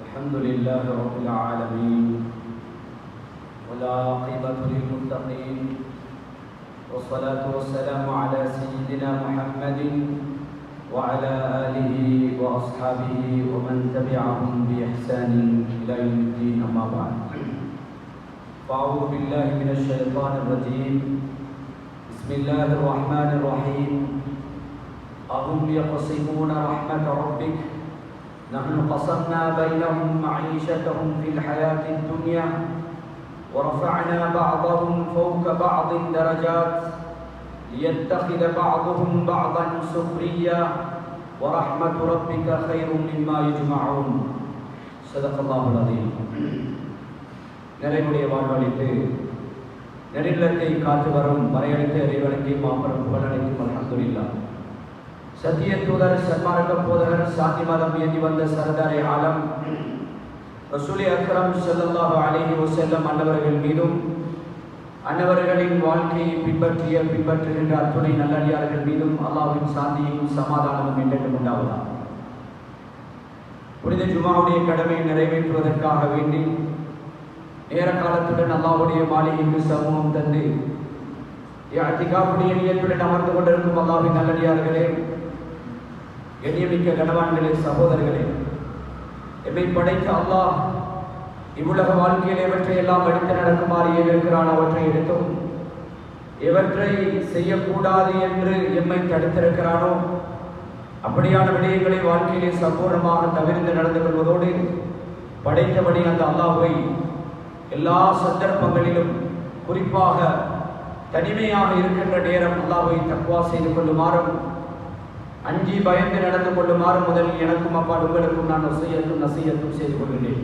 الحمد لله رب العالمين والعاقبة للمتقين والصلاة والسلام على سيدنا محمد وعلى آله وأصحابه ومن تبعهم بإحسان إلى يوم الدين أما بعد فأعوذ بالله من الشيطان الرجيم بسم الله الرحمن الرحيم أهم يقسمون رحمة ربك نحن قسمنا بينهم معيشتهم في الحياة الدنيا ورفعنا بعضهم فوق بعض درجات ليتخذ بعضهم بعضا سخريا ورحمة ربك خير مما يجمعون صدق الله العظيم. நிறைவுடைய வாழ்வழித்து நெறிநிலத்தை காத்து வரும் மறையளித்த இறைவனுக்கு மாபெரும் புகழனைக்கும் அல்ஹம்துலில்லாஹ். சத்திய தூதர் சன்மார்க்க போதகர் சாந்தி மதம் ஏந்தி வந்த சர்தாரே ஆலம் ரசூல் அக்ரம் ஸல்லல்லாஹு அலைஹி வஸல்லம் அன்னவர்கள் மீதும் அன்னவர்களின் வாழ்க்கையை பின்பற்றுகின்ற அத்துணை நல்லடியார்கள் மீதும் அல்லாஹ்வின் சாந்தியும் சமாதானமும் என்றென்றும் உண்டாவதாக. புனித ஜுமாவுடைய கடமையை நிறைவேற்றுவதற்காக வேண்டி நேர காலத்துடன் அல்லாஹ்வுடைய மாளிகைக்கு சமூகம் தந்து இஅ்திகாஃபுடைய நியத்துடன் அமர்ந்து கொண்டிருக்கும் அல்லாஹ்வின் நல்லடியார்களே, கண்ணியமிக்க கனவான்களே, சகோதரர்களே, எம்மை படைத்த அல்லாஹ் இவ்வுலக வாழ்க்கையில் எவற்றை எல்லாம் எடுத்து நடக்குமாறு ஏவிருக்கிறான் அவற்றை எடுத்தும் எவற்றை செய்யக்கூடாது என்று எம்மை தடுத்திருக்கிறானோ அப்படியான விடயங்களை வாழ்க்கையிலே சம்பூர்ணமாக தவிர்த்து நடந்து கொள்வதோடு படைத்தபடி அந்த அல்லாஹ்வை எல்லா சந்தர்ப்பங்களிலும் குறிப்பாக தனிமையாக இருக்கின்ற நேரம் அல்லாஹ்வை தக்வா செய்து கொள்ளுமாறும் அஞ்சி பயந்து நடந்து கொள்ளுமாறும் முதலில் எனக்கும் அப்பா உங்களுக்கும் நான் நசியத்தும் செய்து கொள்கிறேன்.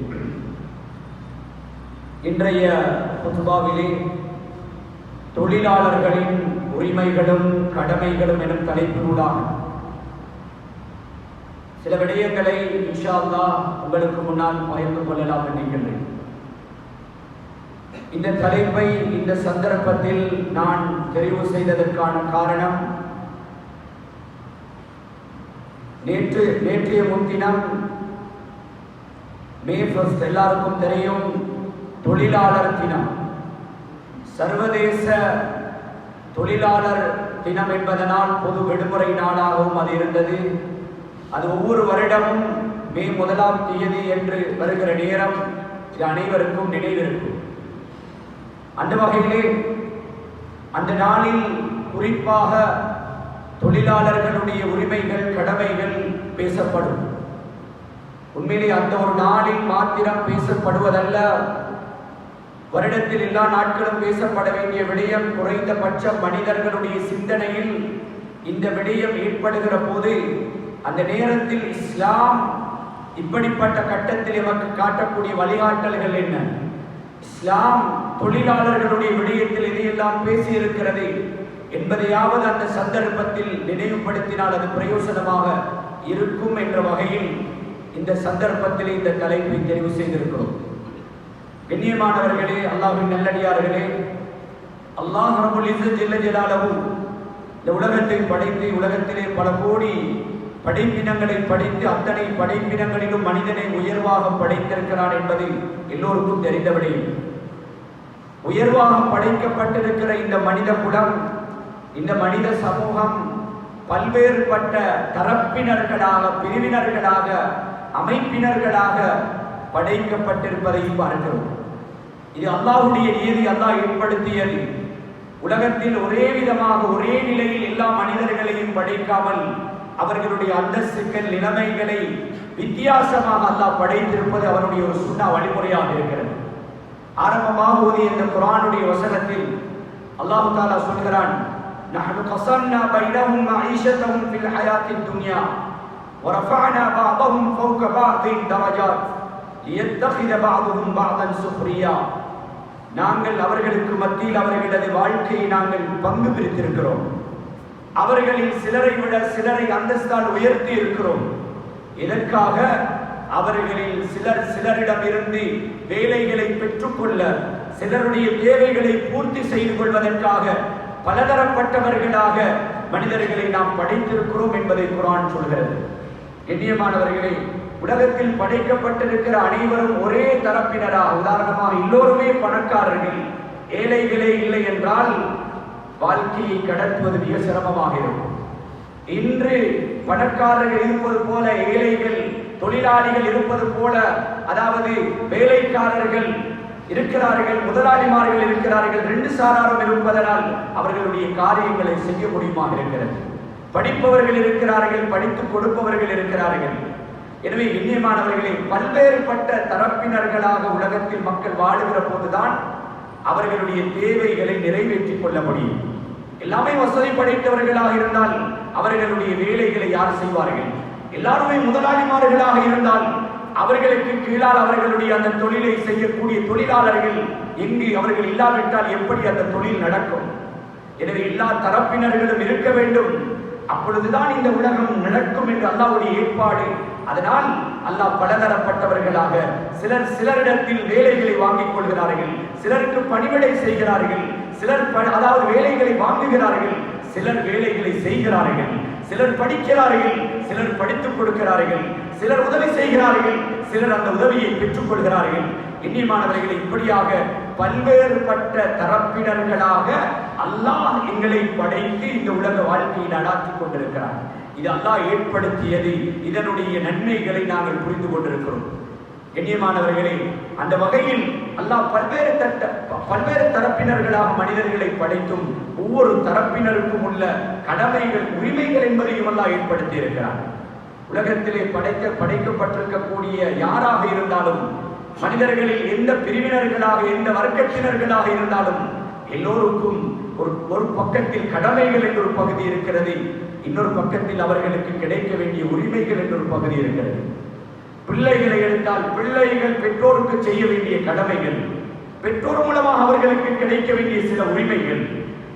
இன்றைய குத்பாவிலே தொழிலாளர்களின் உரிமைகளும் கடமைகளும் எனும் தலைப்பினூடாக சில விடயங்களை இன்ஷா அல்லாஹ் உங்களுக்கு முன்னால் பகிர்ந்து கொள்ளலாம் நினைக்கின்றேன். இந்த தலைப்பை இந்த சந்தர்ப்பத்தில் நான் தெரிவு செய்ததற்கான காரணம், நேற்றைய முன்தினம் மே 1 எல்லாருக்கும் தெரியும், தொழிலாளர் தினம், சர்வதேச தொழிலாளர் தினம் என்பதனால் பொது விடுமுறை நாளாகவும் அது இருந்தது. அது ஒவ்வொரு வருடமும் மே 1ஆம் தேதி என்று வருகிற நேரம் இது அனைவருக்கும் நினைவிருக்கும். அந்த வகையிலே அந்த நாளில் குறிப்பாக தொழிலாளர்களுடைய உரிமைகள் கடமைகள் பேசப்படும். உண்மையிலே அந்த ஒரு நாளில் மாத்திரம் பேசப்படுவதல்ல, வருடத்தில் எல்லா நாட்களும் பேசப்பட வேண்டிய விடயம். குறைந்தபட்சம் மனிதர்களுடைய சிந்தனையில் இந்த விடயம் ஏற்படுகிற போது அந்த நேரத்தில் இஸ்லாம் இப்படிப்பட்ட கட்டத்தில் எமக்கு காட்டக்கூடிய வழிகாட்டல்கள் என்ன, இஸ்லாம் தொழிலாளர்களுடைய விடயத்தில் எதையெல்லாம் பேசி இருக்கிறது என்பதையாவது அந்த சந்தர்ப்பத்தில் நினைவுபடுத்தினால் அது பிரயோசனமாக இருக்கும் என்ற வகையில் இந்த சந்தர்ப்பத்தில் இந்த தலைப்பை தெரிவு செய்திருக்கிறோம். கண்ணியமானவர்களே, அல்லாஹ்வின் நல்லடியார்களே, அல்லாஹ் ரப்புல் இஸ்ஸத் ஜல்ல ஜலாலுஹு இந்த உலகத்தை படைத்து உலகத்திலே பல கோடி படைப்பினங்களை படைத்து அத்தனை படைப்பினங்களிலும் மனிதனை உயர்வாக படைத்திருக்கிறான் என்பது எல்லோருக்கும் தெரிந்தபடி, உயர்வாக படைக்கப்பட்டிருக்கிற இந்த மனித குலம், இந்த மனித சமூகம் பல்வேறுபட்ட தரப்பினர்களாக, பிரிவினர்களாக, அமைப்பினர்களாக படைக்கப்பட்டிருப்பதையும் பார்க்கிறோம். இது அல்லாஹ்வுடைய நியதி, அல்லாஹ் ஏற்படுத்தியது. உலகத்தில் ஒரே விதமாக ஒரே நிலையில் எல்லா மனிதர்களையும் படைக்காமல் அவர்களுடைய அந்தஸ்துக்கள் நிலைமைகளை வித்தியாசமாக அல்லாஹ் படைத்திருப்பது அவருடைய ஒரு சுன்னா வழிமுறையாக இருக்கிறது. ஆரம்பமாக ஓதிய இந்த குர்ஆனுடைய வசனத்தில் அல்லாஹ் தஆலா சொல்கிறான், நஹ்னு கஸம்னா பைனஹும் மஈஷத்தஹும் ஃபில் ஹயாத்தித் துன்யா வரஃபஅனா பஅதஹும் ஃபௌக பஅதின் தரஜாத் லியத்தகித பஅதுஹும் பஅதன் சுக்ரியா. நாங்கள் அவர்களுக்கு மத்தியில் அவர்களது வாழ்க்கையை நாங்கள் பங்கு பிரித்திருக்கிறோம். அவர்களில் சிலரை விட சிலரை அந்தஸ்தால் உயர்த்தி இருக்கிறோம். இதற்காக அவர்களில் சிலரிடமிருந்து வேலைகளை பெற்றுக்கொள்ள, சிலருடைய தேவைகளை பூர்த்தி செய்து கொள்வதற்காக பலதரப்பட்டவர்களாக மனிதர்களை நாம் படைத்திருக்கிறோம் என்பதை குர்ஆன் சொல்கிறது. கண்ணியமானவர்களே, உலகத்தில் படைக்கப்பட்டிருக்கிற அனைவரும் ஒரே தரப்பினரா? உதாரணமாக எல்லோருமே பணக்காரர்கள், ஏழைகளே இல்லை என்றால் வாழ்க்கையை கடத்துவது மிக சிரமமாக இருக்கும். இன்று பணக்காரர்கள் இருப்பது போல ஏழைகள், தொழிலாளிகள் இருப்பது போல, அதாவது வேலைக்காரர்கள் இருக்கிறார்கள், முதலாளிமார்கள் இருக்கிறார்கள். ரெண்டு சாராரும் இருப்பதனால் அவர்களுடைய காரியங்களை செய்ய முடியுமாக இருக்கிறது. படிப்பவர்கள் இருக்கிறார்கள், படித்துக் கொடுப்பவர்கள் இருக்கிறார்கள். எனவே கண்ணியமானவர்களே, பல்வேறுபட்ட தரப்பினர்களாக உலகத்தில் மக்கள் வாழுகிற போதுதான் அவர்களுடைய தேவைகளை நிறைவேற்றிக் கொள்ள முடியும். எல்லாமே வசதி படைத்தவர்களாக இருந்தால் அவர்களுடைய வேலைகளை யார் செய்வார்கள்? எல்லாருமே முதலாளிமார்களாக இருந்தால் அவர்களுக்கு கீழால் அவர்களுடைய அந்த தொழிலை செய்யக்கூடிய தொழிலாளர்கள் எங்கு அவர்கள் இல்லாவிட்டால் எப்படி அந்த தொழில் நடக்கும்? எனவே எல்லா தரப்பினர்களும் இருக்க வேண்டும். அப்பொழுதுதான் இந்த உலகம் நடக்கும் என்று அல்லாஹ்வுடைய ஏற்பாடு. அதனால் அல்லாஹ் பலதரப்பட்டவர்களாக சிலரிடத்தில் வேலைகளை வாங்கிக் கொள்கிறார்கள், சிலருக்கு பணிவிடை செய்கிறார்கள், சிலர் அதாவது வேலைகளை வாங்குகிறார்கள், சிலர் வேலைகளை செய்கிறார்கள், சிலர் படிக்கிறார்கள், சிலர் படித்துக் கொடுக்கிறார்கள், சிலர் உதவி செய்கிறார்கள், சிலர் அந்த உதவியை பெற்றுக் கொள்கிறார்கள். கண்ணியமானவர்களை, இப்படியாக பல்வேறுபட்ட தரப்பினர்களாக அல்லாஹ் எங்களை படைத்து இந்த உலக வாழ்க்கையை நடாத்திக் கொண்டிருக்கிறார். இது அல்லாஹ் ஏற்படுத்தியது. இதனுடைய நன்மைகளை நாங்கள் புரிந்து கொண்டிருக்கிறோம். கண்ணியமானவர்களே, அந்த வகையில் அல்லாஹ் பல்வேறு தரப்பினர்களாக மனிதர்களை படைத்தும் ஒவ்வொரு தரப்பினருக்கும் உள்ள கடமைகள், உரிமைகள் என்பதையும் அல்லாஹ் ஏற்படுத்தி இருக்கிறார். உலகத்திலே படைக்கப்பட்டிருக்கக்கூடிய யாராக இருந்தாலும், மனிதர்களில் எந்த பிரிவினர்களாக, எந்த வர்க்கத்தினர்களாக இருந்தாலும் எல்லோருக்கும் ஒரு பக்கத்தில் கடமைகள் என்ற ஒரு பகுதி இருக்கிறது, இன்னொரு பக்கத்தில் அவர்களுக்கு கிடைக்க வேண்டிய உரிமைகள் என்ற ஒரு பகுதி இருக்கிறது. பிள்ளைகளை எடுத்தால் பிள்ளைகள் பெற்றோருக்கு செய்ய வேண்டிய கடமைகள், பெற்றோர் மூலமாக அவர்களுக்கு கிடைக்க வேண்டிய சில உரிமைகள்,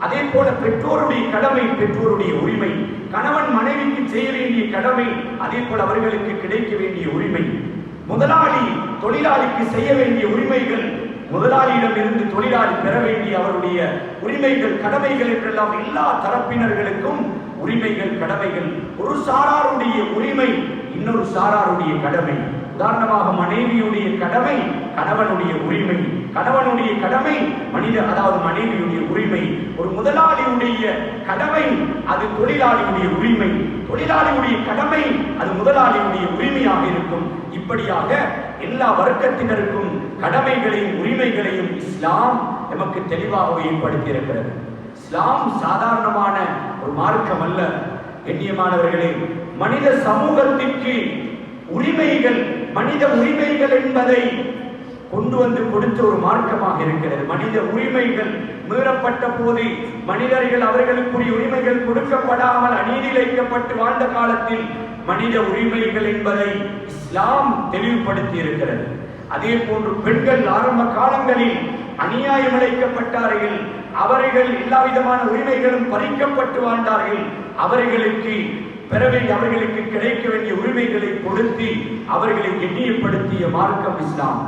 அதே போல பெற்றோருடைய கடமை, பெற்றோருடைய உரிமை, கணவன் மனைவிக்கு செய்ய வேண்டிய கடமை, அதே போல அவர்களுக்கு கிடைக்க வேண்டிய உரிமை, முதலாளி தொழிலாளிக்கு செய்ய வேண்டிய உரிமைகள், முதலாளியிடம் இருந்து தொழிலாளி பெற வேண்டிய அவருடைய உரிமைகள், கடமைகள் என்றெல்லாம் எல்லா தரப்பினர்களுக்கும் உரிமைகள், கடமைகள். ஒரு சாராருடைய உரிமை இன்னொரு சாராருடைய கடமை. உதாரணமாக மனைவியுடைய கடமை கணவனுடைய உரிமை, கணவனுடைய கடமை அதாவது மனைவியுடைய உரிமை. ஒரு முதலாளியுடைய கடமை அது தொழிலாளியுடைய உரிமை, தொழிலாளியுடைய கடமை அது முதலாளியுடைய உரிமையாக இருக்கும். இப்படியாக எல்லா வர்க்கத்தினருக்கும் கடமைகளையும் உரிமைகளையும் இஸ்லாம் நமக்கு தெளிவாக ஏற்படுத்தி இருக்கிறது. இஸ்லாம் சாதாரணமான ஒரு மார்க்கம் அல்ல. கண்ணியமானவர்களே, மனித சமூகத்திற்கு உரிமைகள், மனித உரிமைகள் என்பதை கொண்டு வந்து கொடுத்த ஒரு மார்க்கமாக இருக்கிறது. மனித உரிமைகள் மீறப்பட்ட போது மனிதர்கள் அவர்களுக்குரிய உரிமைகள் கொடுக்கப்படாமல் அநீதி இழைக்கப்பட்டு வாழ்ந்த காலத்தில் மனித உரிமைகள் என்பதை இஸ்லாம் தெளிவுபடுத்தி இருக்கிறது. அதே போன்று பெண்கள் ஆரம்ப காலங்களில் அநியாயம் இழைக்கப்பட்டார்கள், அவர்கள் எல்லா விதமான உரிமைகளும் பறிக்கப்பட்டு வாழ்ந்தார்கள். அவர்களுக்கு அவர்களுக்கு கிடைக்க வேண்டிய உரிமைகளை கொடுத்து அவர்களை எண்ணியப்படுத்திய மார்க்கம் இஸ்லாம்.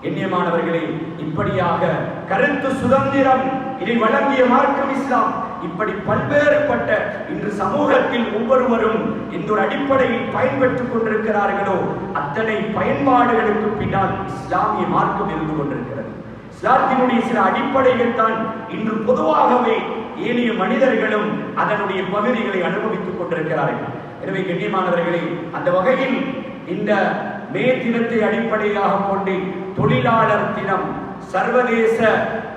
எண்ணியமானவர்களே, இப்படியாக கருத்து சுதந்திரம் இதை வழங்கிய மார்க்கம் இஸ்லாம். இப்படி பல்வேறுபட்ட இன்று சமூகத்தில் ஒவ்வொருவரும் இந்த ஒரு அடிப்படையில் பயன்பெற்றுக் கொண்டிருக்கிறார்களோ அத்தனை பயன்பாடுகளுக்கு பின்னால் இஸ்லாமிய மார்க்கம் இருந்து கொண்டிருக்கிறது. இஸ்லாத்தினுடைய சில அடிப்படைகள் தான் இன்று பொதுவாகவே ஏனைய மனிதர்களும் அதனுடைய பகுதிகளை அனுபவித்துக் கொண்டிருக்கிறார்கள். எனவே கண்ணியமானவர்களே, அந்த வகையில் இந்த மே தினத்தை அடிப்படையாக கொண்டு தொழிலாளர் தினம், சர்வதேச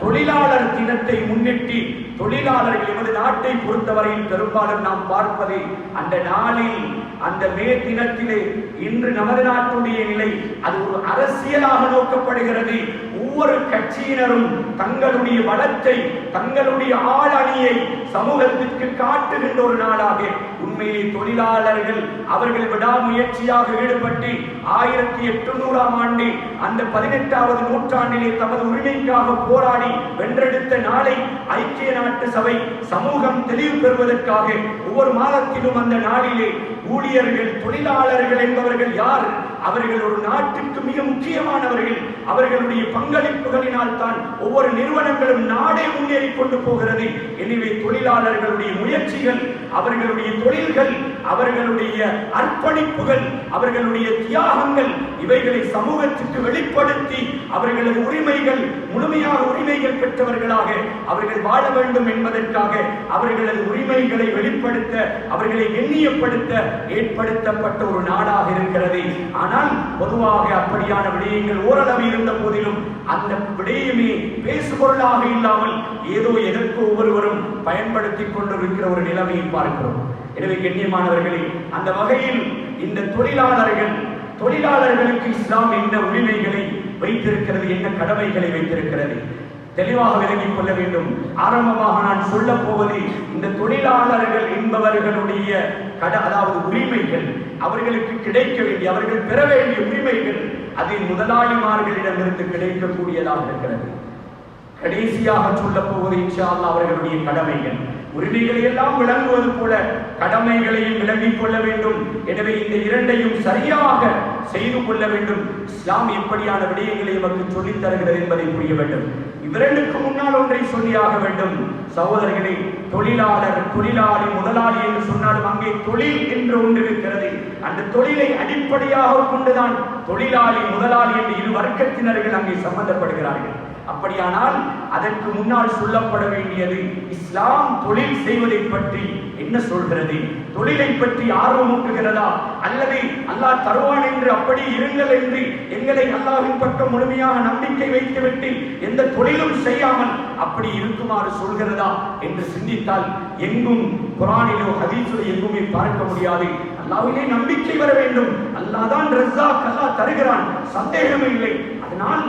தொழிலாளர் தினத்தை முன்னிட்டு தொழிலாளர்கள் எமது நாட்டை பொறுத்தவரையில் பெரும்பாலும் நாம் பார்ப்பது அந்த நாளில், அந்த மே தினத்திலே இன்று நமது நாட்டுடைய நிலை அது ஒரு அரசியலாக நோக்கப்படுகிறது. ஒவ்வொரு கட்சியினரும் தங்களுடைய வளத்தை, தங்களுடைய ஆள் அணியை சமூகத்திற்கு காட்டுகின்ற ஒரு நாளாக உண்மையிலே தொழிலாளர்கள் அவர்கள் விடாமுயற்சியாக ஈடுபட்டு 1800ஆம் ஆண்டு அந்த 18வது நூற்றாண்டிலே தமது உரிமைக்காக போராடி வென்றெடுத்த நாளை ஐக்கிய நாட்டு சபை சமூகம் தெளிவு பெறுவதற்காக ஒவ்வொரு மாதத்திலும் அந்த நாளிலே ஊழியர்கள், தொழிலாளர்கள் என்பவர்கள் யார்? அவர்கள் ஒரு நாட்டுக்கு மிக முக்கியமானவர்கள். அவர்களுடைய பங்களிப்புகளினால் தான் ஒவ்வொரு நிறுவனங்களும் நாடே முன்னேறி கொண்டு போகிறது. எனவே தொழிலாளர்களுடைய முயற்சிகள், அவர்களுடைய தொழில்கள், அவர்களுடைய அர்ப்பணிப்புகள், அவர்களுடைய தியாகங்கள், இவைகளை சமூகத்துக்கு வெளிப்படுத்தி அவர்களது உரிமைகள், முழுமையாக உரிமைகள் பெற்றவர்களாக அவர்கள் வாழ வேண்டும் என்பதற்காக அவர்களது உரிமைகளை வெளிப்படுத்த, அவர்களை எண்ணியப்படுத்த ஏற்படுத்தப்பட்ட ஒரு நாடாக இருக்கிறது. ஆனால் பொதுவாக அப்படியான விடயங்கள் ஓரளவு இருந்த போதிலும் அந்த விடயமே பேசுபொருளாக இல்லாமல் ஏதோ எதற்கு ஒவ்வொருவரும் பயன்படுத்திக் கொண்டிருக்கிற ஒரு நிலைமையை பார்க்கிறோம். எனவே கண்ணியமானவர்களே, அந்த வகையில் இந்த தொழிலாளர்களுக்கு இஸ்லாம் என்ன உரிமைகளை வைத்திருக்கிறது, என்ன கடமைகளை வைத்திருக்கிறது தெளிவாக விளங்கிக் கொள்ள வேண்டும். ஆரம்பமாக நான் சொல்ல போவது இந்த தொழிலாளர்கள் என்பவர்களுடைய அதாவது உரிமைகள், அவர்களுக்கு கிடைக்க வேண்டிய, அவர்கள் பெற வேண்டிய உரிமைகள், அது முதலாளிமார்களிடமிருந்து கிடைக்கக்கூடியதாக இருக்கிறது. கடைசியாக சொல்ல போவது இன்ஷா அல்லாஹ் அவர்களுடைய கடமைகள். உரிமைகளை எல்லாம் விளங்குவது போல கடமைகளையும் விளங்கிக் கொள்ள வேண்டும். எனவே இந்த இரண்டையும் சரியாக செய்து கொள்ள வேண்டும். இஸ்லாம் எப்படியான விடயங்களை நமக்கு சொல்லித் தருகிறது என்பதை புரிய வேண்டும். இவ்விரண்டுக்கு முன்னால் ஒன்றை சொல்லியாக வேண்டும். சகோதரர்களே, தொழிலாளர், தொழிலாளி, முதலாளி என்று சொன்னாலும் அங்கே தொழில் என்று ஒன்று இருக்கிறது. அந்த தொழிலை அடிப்படையாக கொண்டுதான் தொழிலாளி, முதலாளி என்று இரு வர்க்கத்தினர்கள் அங்கே சம்பந்தப்படுகிறார்கள். அப்படியானால் அதற்கு முன்னால் சொல்லப்பட வேண்டியது, இஸ்லாம் தொழில் செய்வதை பற்றி என்ன சொல்கிறது? தொழிலை பற்றி ஆர்வமூட்டுகிறதா? அல்லது அல்லாஹ் தருவான் என்று அப்படி இருங்கள் என்று எங்களை அல்லாஹ்வின் பக்கம் முழுமையாக நம்பிக்கை வைத்துவிட்டு எந்த தொழிலும் செய்யாமல் அப்படி இருக்குமாறு சொல்கிறதா என்று சிந்தித்தால் எங்கும் குர்ஆனிலோ ஹதீஸிலோ எங்குமே பார்க்க முடியாது. அல்லாஹ்விலே நம்பிக்கை வர வேண்டும். அல்லாஹ் தான் ரஸாக், அல்லாஹ் தருகிறான், சந்தேகமே இல்லை. அதனால்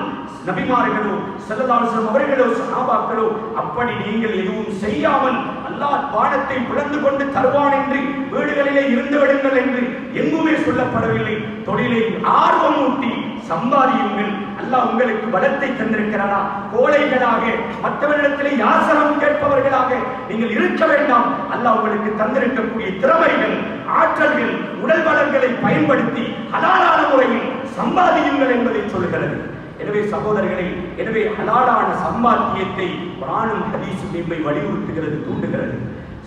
நபிமார்களோ ஸல்லல்லாஹு அலைஹி வஸல்லம் அவர்களோ சஹாபாக்களோ அப்படி நீங்கள் எதுவும் செய்யாமல் அல்லாஹ் வானத்தை பிளந்து கொண்டு தருவான் என்று வீடுகளிலே இருந்து விடுங்கள் என்று எங்குமே சொல்லப்படவில்லை. தொழிலை ஆர்வமூட்டி சம்பாதியுங்கள். அல்லாஹ் உங்களுக்கு பலத்தை தந்திருக்கிறாரா? கோழைகளாக மற்றவர்களிடத்திலே யாசகம் கேட்பவர்களாக நீங்கள் இருக்க வேண்டாம். அல்லாஹ் உங்களுக்கு தந்திருக்கக்கூடிய திறமைகள், ஆற்றல்கள், உடல் வளங்களை பயன்படுத்தி ஹலாலான முறையில் சம்பாதியுங்கள் என்பதை சொல்கிறது. எனவே சகோதரர்களே, எனவே ஹலாலான சம்பாத்தியத்தை குர்ஆனும் ஹதீஸும் நம்மை வலியுறுத்துகிறது, தூண்டுகிறது.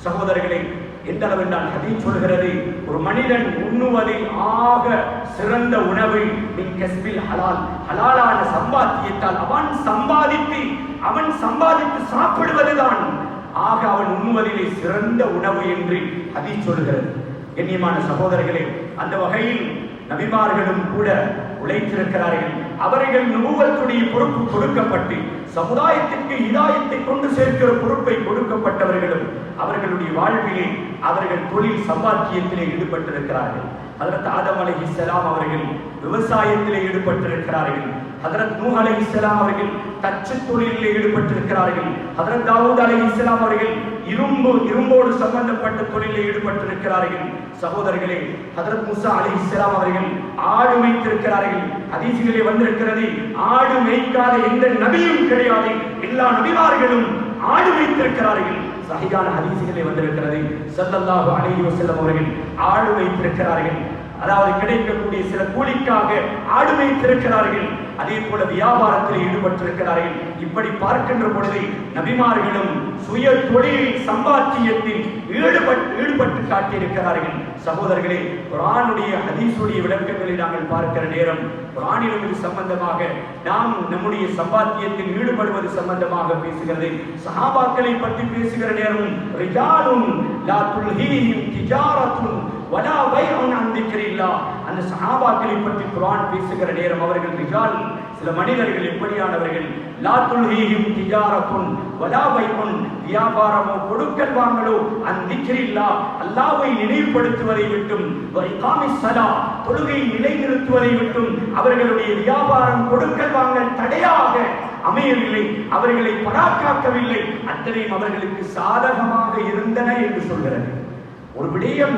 சகோதரர்களே, எந்த அளவென்றால் ஹதீஸ் சொல்கிறது, ஒரு மனிதன் உண்ணுவதில் ஆக சிறந்த உணவு மின் கஸ்பில் ஹலால், ஹலாலான சம்பாத்தியத்தால் அவன் சம்பாதித்து சாப்பிடுவதுதான் ஆக அவன் உண்ணுவதிலே சிறந்த உணவு என்று ஹதீஸ் சொல்கிறது. கண்ணியமான சகோதரர்களே, அந்த வகையில் நபிமார்களும் கூட உழைத்திருக்கிறார்கள். அவர்கள் நுபுவத்துடைய பொறுப்பு கொடுக்கப்பட்டு சமுதாயத்திற்கு ஹிதாயத்தை கொண்டு சேர்க்கிற பொறுப்பை கொடுக்கப்பட்டவர்களும் அவர்களுடைய வாழ்விலே அவர்கள் தொழில் சம்பாத்தியத்திலே ஈடுபட்டிருக்கிறார்கள். ஹஜ்ரத் ஆதம் அலைஹிஸ்ஸலாம் அவர்கள் விவசாயத்திலே ஈடுபட்டிருக்கிறார்கள். ஹஜ்ரத் நூஹ் அலைஹிஸ்ஸலாம் அவர்கள் தச்சு தொழிலிலே ஈடுபட்டிருக்கிறார்கள். ஹஜ்ரத் தாவூத் அலைஹிஸ்ஸலாம் அவர்கள் இரும்போடு சம்பந்தப்பட்ட தொழிலில் ஈடுபட்டிருக்கிறார்கள். சகோதரர்களே, ஹஜ்ரத் மூசா அலைஹிஸ்ஸலாம் அவர்கள் ஆடு மேய்த்திருக்கிறார்கள். ஹதீஸிலே வந்திருக்கிறது, ஆடு மேய்க்காத எந்த நபியும் கிடையாது, எல்லா நபிமார்களும் ஆடு மேய்த்திருக்கிறார்கள். சஹீஹான ஹதீஸிலே வந்திருக்கிறது, ஸல்லல்லாஹு அலைஹி வஸல்லம் அவர்கள் ஆடு மேய்த்திருக்கிறார்கள். அதாவது கிடைக்கக்கூடிய சில கூலிக்காக ஆடு மேய்த்திருக்கிறார்கள். அதே போல வியாபாரத்தில் ஈடுபட்டிருக்கிறார்கள். இப்படி பார்க்கின்ற பொழுது நபிமார்களும் சுய தொழில் சம்பாத்தியத்தில் ஈடுபட்டு காட்டியிருக்கிறார்கள். சகோதரர்களே, குர்ஆனுடைய ஹதீஸுடைய விளக்கங்களை நாங்கள் பார்க்கிற நேரம் குர்ஆனிலும் இது சம்பந்தமாக நாம் நம்முடைய சம்பாத்தியத்தில் ஈடுபடுவது சம்பந்தமாக பேசுகிறது. சஹாபாக்களை பற்றி பேசுகிற நேரம் ரிஜாலுன் லா துல்ஹீஹிம் திஜாரத்துன் வலா பைஉன் அன் திக்ரில்லாஹ், அந்த சஹாபாக்களை பற்றி குர்ஆன் பேசுகிற நேரம் அவர்கள் ரிஜால், சில மனிதர்கள் எப்படியானவர்கள், லா துல்ஹீஹிம் திஜாரத்துன் வலா பைஉன், வியாபாரமோ கொடுக்கல் வாங்கலோ அன் திக்ரில்லாஹ், அல்லாஹ்வை நினைவுபடுத்துவதை விட்டும், வ இகாமிஸ் ஸலாத், தொழுகை நிலைநிறுத்துவதை விட்டும் அவர்களுடைய வியாபாரம் கொடுக்கல் வாங்கல் தடையாக அமையவில்லை, அவர்களை பராக்காக்கவில்லை, அத்தனையும் அவர்களுக்கு சாதகமாக இருந்தன என்று சொல்கிறது. ஒரு விடயம்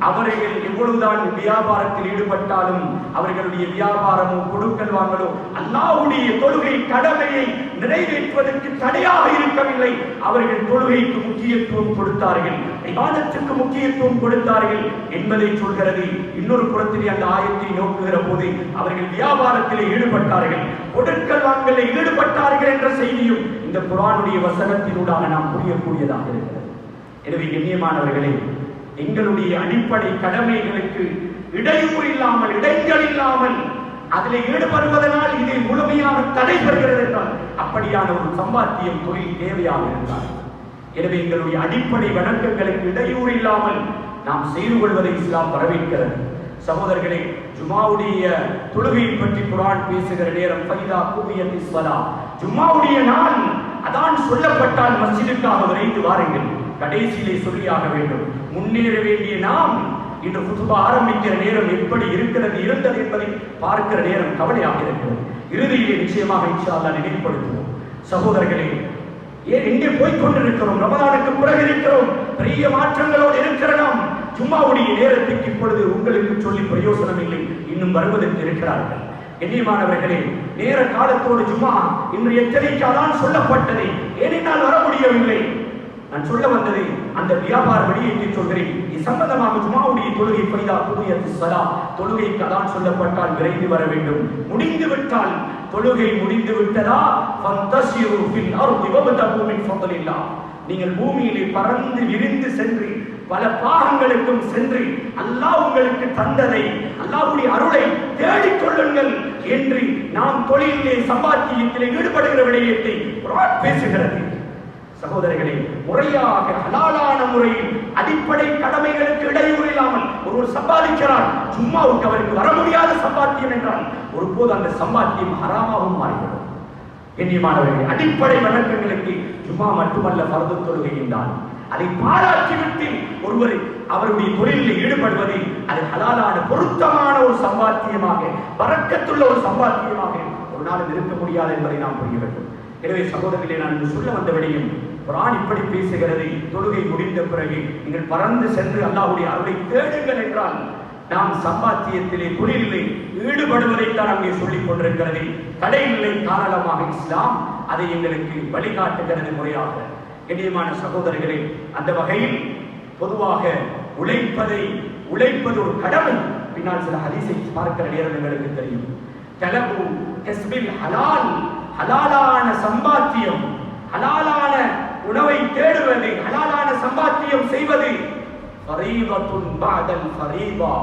அவர்கள் எவ்வளவுதான் வியாபாரத்தில் ஈடுபட்டாலும் அவர்களுடைய வியாபாரமோ கொடுக்கல் வாங்கலோ அல்லாஹ்வுடைய தொழுகை கடமையை நிறைவேற்றுவதற்கு தடையாக இருக்கவில்லை. அவர்கள் தொழுகைக்கு முக்கியத்துவம் கொடுத்தார்கள், இபாதத்துக்கு முக்கியத்துவம் கொடுத்தார்கள் என்பதை சொல்கிறது. இன்னொரு புறத்திலே அந்த ஆயத்தை நோக்குகிற போது அவர்கள் வியாபாரத்திலே ஈடுபட்டார்கள், கொடுக்கல் வாங்கலில் ஈடுபட்டார்கள் என்ற செய்தியும் இந்த குர்ஆனுடைய வசனத்தினூடாக நாம் புரியக்கூடியதாக இருக்கிறது. எனவே கண்ணியமானவர்களே, எங்களுடைய அடிப்படை கடமைகளுக்கு இடையூறு இல்லாமல், இடைஞ்சல் இல்லாமல் அதில் ஈடுபடுவதனால் இதை முழுமையாக தடைபடுகிறது என்றால் அப்படியான ஒரு சம்பாத்தியம் தொழில் தேவையாக இருந்தால், எனவே எங்களுடைய அடிப்படை வணக்கங்களுக்கு இடையூறு இல்லாமல் நாம் செய்து கொள்வதை இஸ்லாம் வரவேற்கிறது. சகோதரர்களே, ஜும்மாவுடைய தொழுகையை பற்றி குர்ஆன் பேசுகிற நேரம் ஃபைதா குதியத்திஸ் ஸலா, ஜும்மாவுடைய நாள் அதான் சொல்லப்பட்டால் மஸ்ஜிதுக்காக விரைந்து வாருங்கள். கடைசியிலே சொல்லியாக வேண்டும். முன்னேற வேண்டிய நாம் இன்று குதுபா ஆரம்பிக்கிற நேரம் எப்படி இருந்தது என்பதை பார்க்கிற நேரம் கவலையாக இருக்கிறது. இறுதியிலே நிச்சயமாக இன்ஷா அல்லாஹ் நினைவுபடுத்துவோம். சகோதரர்களே, எங்கே போய்கொண்டிருக்கிறோம்? ரமதானுக்கு பிறகு இருக்கிறோம், பெரிய மாற்றங்களோடு இருக்கிறோம். ஜும்மாவுடைய நேரத்துக்கு இப்பொழுது உங்களுக்கு சொல்லி பிரயோசனம் இல்லை, இன்னும் வருவதற்கு இருக்கிறார்கள். கண்ணியமானவர்களே, நேர காலத்தோடு ஜும்மா இன்று எச்சரிக்கையாதான் சொல்லப்பட்டது, ஏனென்றால் வர முடியவில்லை. நான் சொல்ல வந்தது அந்த வியாபார வெளியீட்டை சொல்கிறேன். இது சம்பந்தமாக ஜும்மாவுடைய தொழுகை ஃபைதா குதியத்திஸ் ஸலா, தொழுகைக்கு அதான் சொல்லப்பட்டால் விரைந்து வர வேண்டும். முடிந்து விட்டால் தொழுகை முடிந்து விட்டதா ஃபந்தஷிரு ஃபில் அர்தி வப்தகு மின் ஃபضலில்லாஹ், நீங்கள் பூமியிலே பறந்து விரிந்து சென்று பல பாகங்களுக்கும் சென்று அல்லாஹ் உங்களுக்கு தந்ததை, அல்லாஹ்வுடைய அருளை தேடிக் கொள்ளுங்கள் என்று நாம் தொழிலிலே சம்பாத்தியத்திலே ஈடுபடுகிற விடயத்தை குர்ஆன் பேசுகிறது. சகோதரர்களே, முறையாக ஹலாலான முறையில் அடிப்படை கடமைகளுக்கு இடையூறு இல்லாமல் ஒருவர் சம்பாதிக்கிறார், ஜும்மாவுக்கு அவருக்கு வர முடியாத சம்பாத்தியம் என்றால் ஒருபோது அந்த சம்பாத்தியம் ஹராமாகவும் மாறிவிடும். கண்ணியமானவர்களே, அடிப்படை வணக்கங்களுக்கு ஜும்மா மட்டுமல்ல ஃபர்து தொழுகை என்றால் அதை பாராட்டிவிட்டு ஒருவர் அவருடைய தொழிலில் ஈடுபடுவது அது ஹலாலான பொருத்தமான ஒரு சம்பாத்தியமாக, பரக்கத்துள்ள ஒரு சம்பாத்தியமாக ஒரு நாள் இருக்க முடியாது என்பதை நாம் புரிய வேண்டும். எனவே சகோதரர்களே, நான் சொல்ல வந்த விடையும் குர்ஆன் இப்படி பேசுகிறது. தொழுகை முடிந்த பிறகு நீங்கள் பறந்து சென்று அல்லாஹ்வுடைய அருளை தேடுங்கள் என்றால் நாம் சம்பாத்தியத்திலே தொழிலிலே ஈடுபடுவதைத்தான் அங்கே சொல்லிக் கொண்டிருக்கிறது. தடையில்லை, காரணமாக இஸ்லாம் அதை எங்களுக்கு வழிகாட்டுகிறது முறையாக. கண்ணியமான சகோதரர்களே, அந்த வகையில் பொதுவாக உழைப்பது ஒரு கடமை. பின்னால் சில ஹதீஸை பார்க்கிற நேரம் எங்களுக்கு தெரியும். தலபு கஸ்பில் ஹலால், ஹலாலான சம்பாத்தியம், ஹலாலான உணவை தேடுவது, ஹலாலான சம்பாத்தியம் செய்வது ஃபரீதத்துன் பஅதல் ஃபரீதா,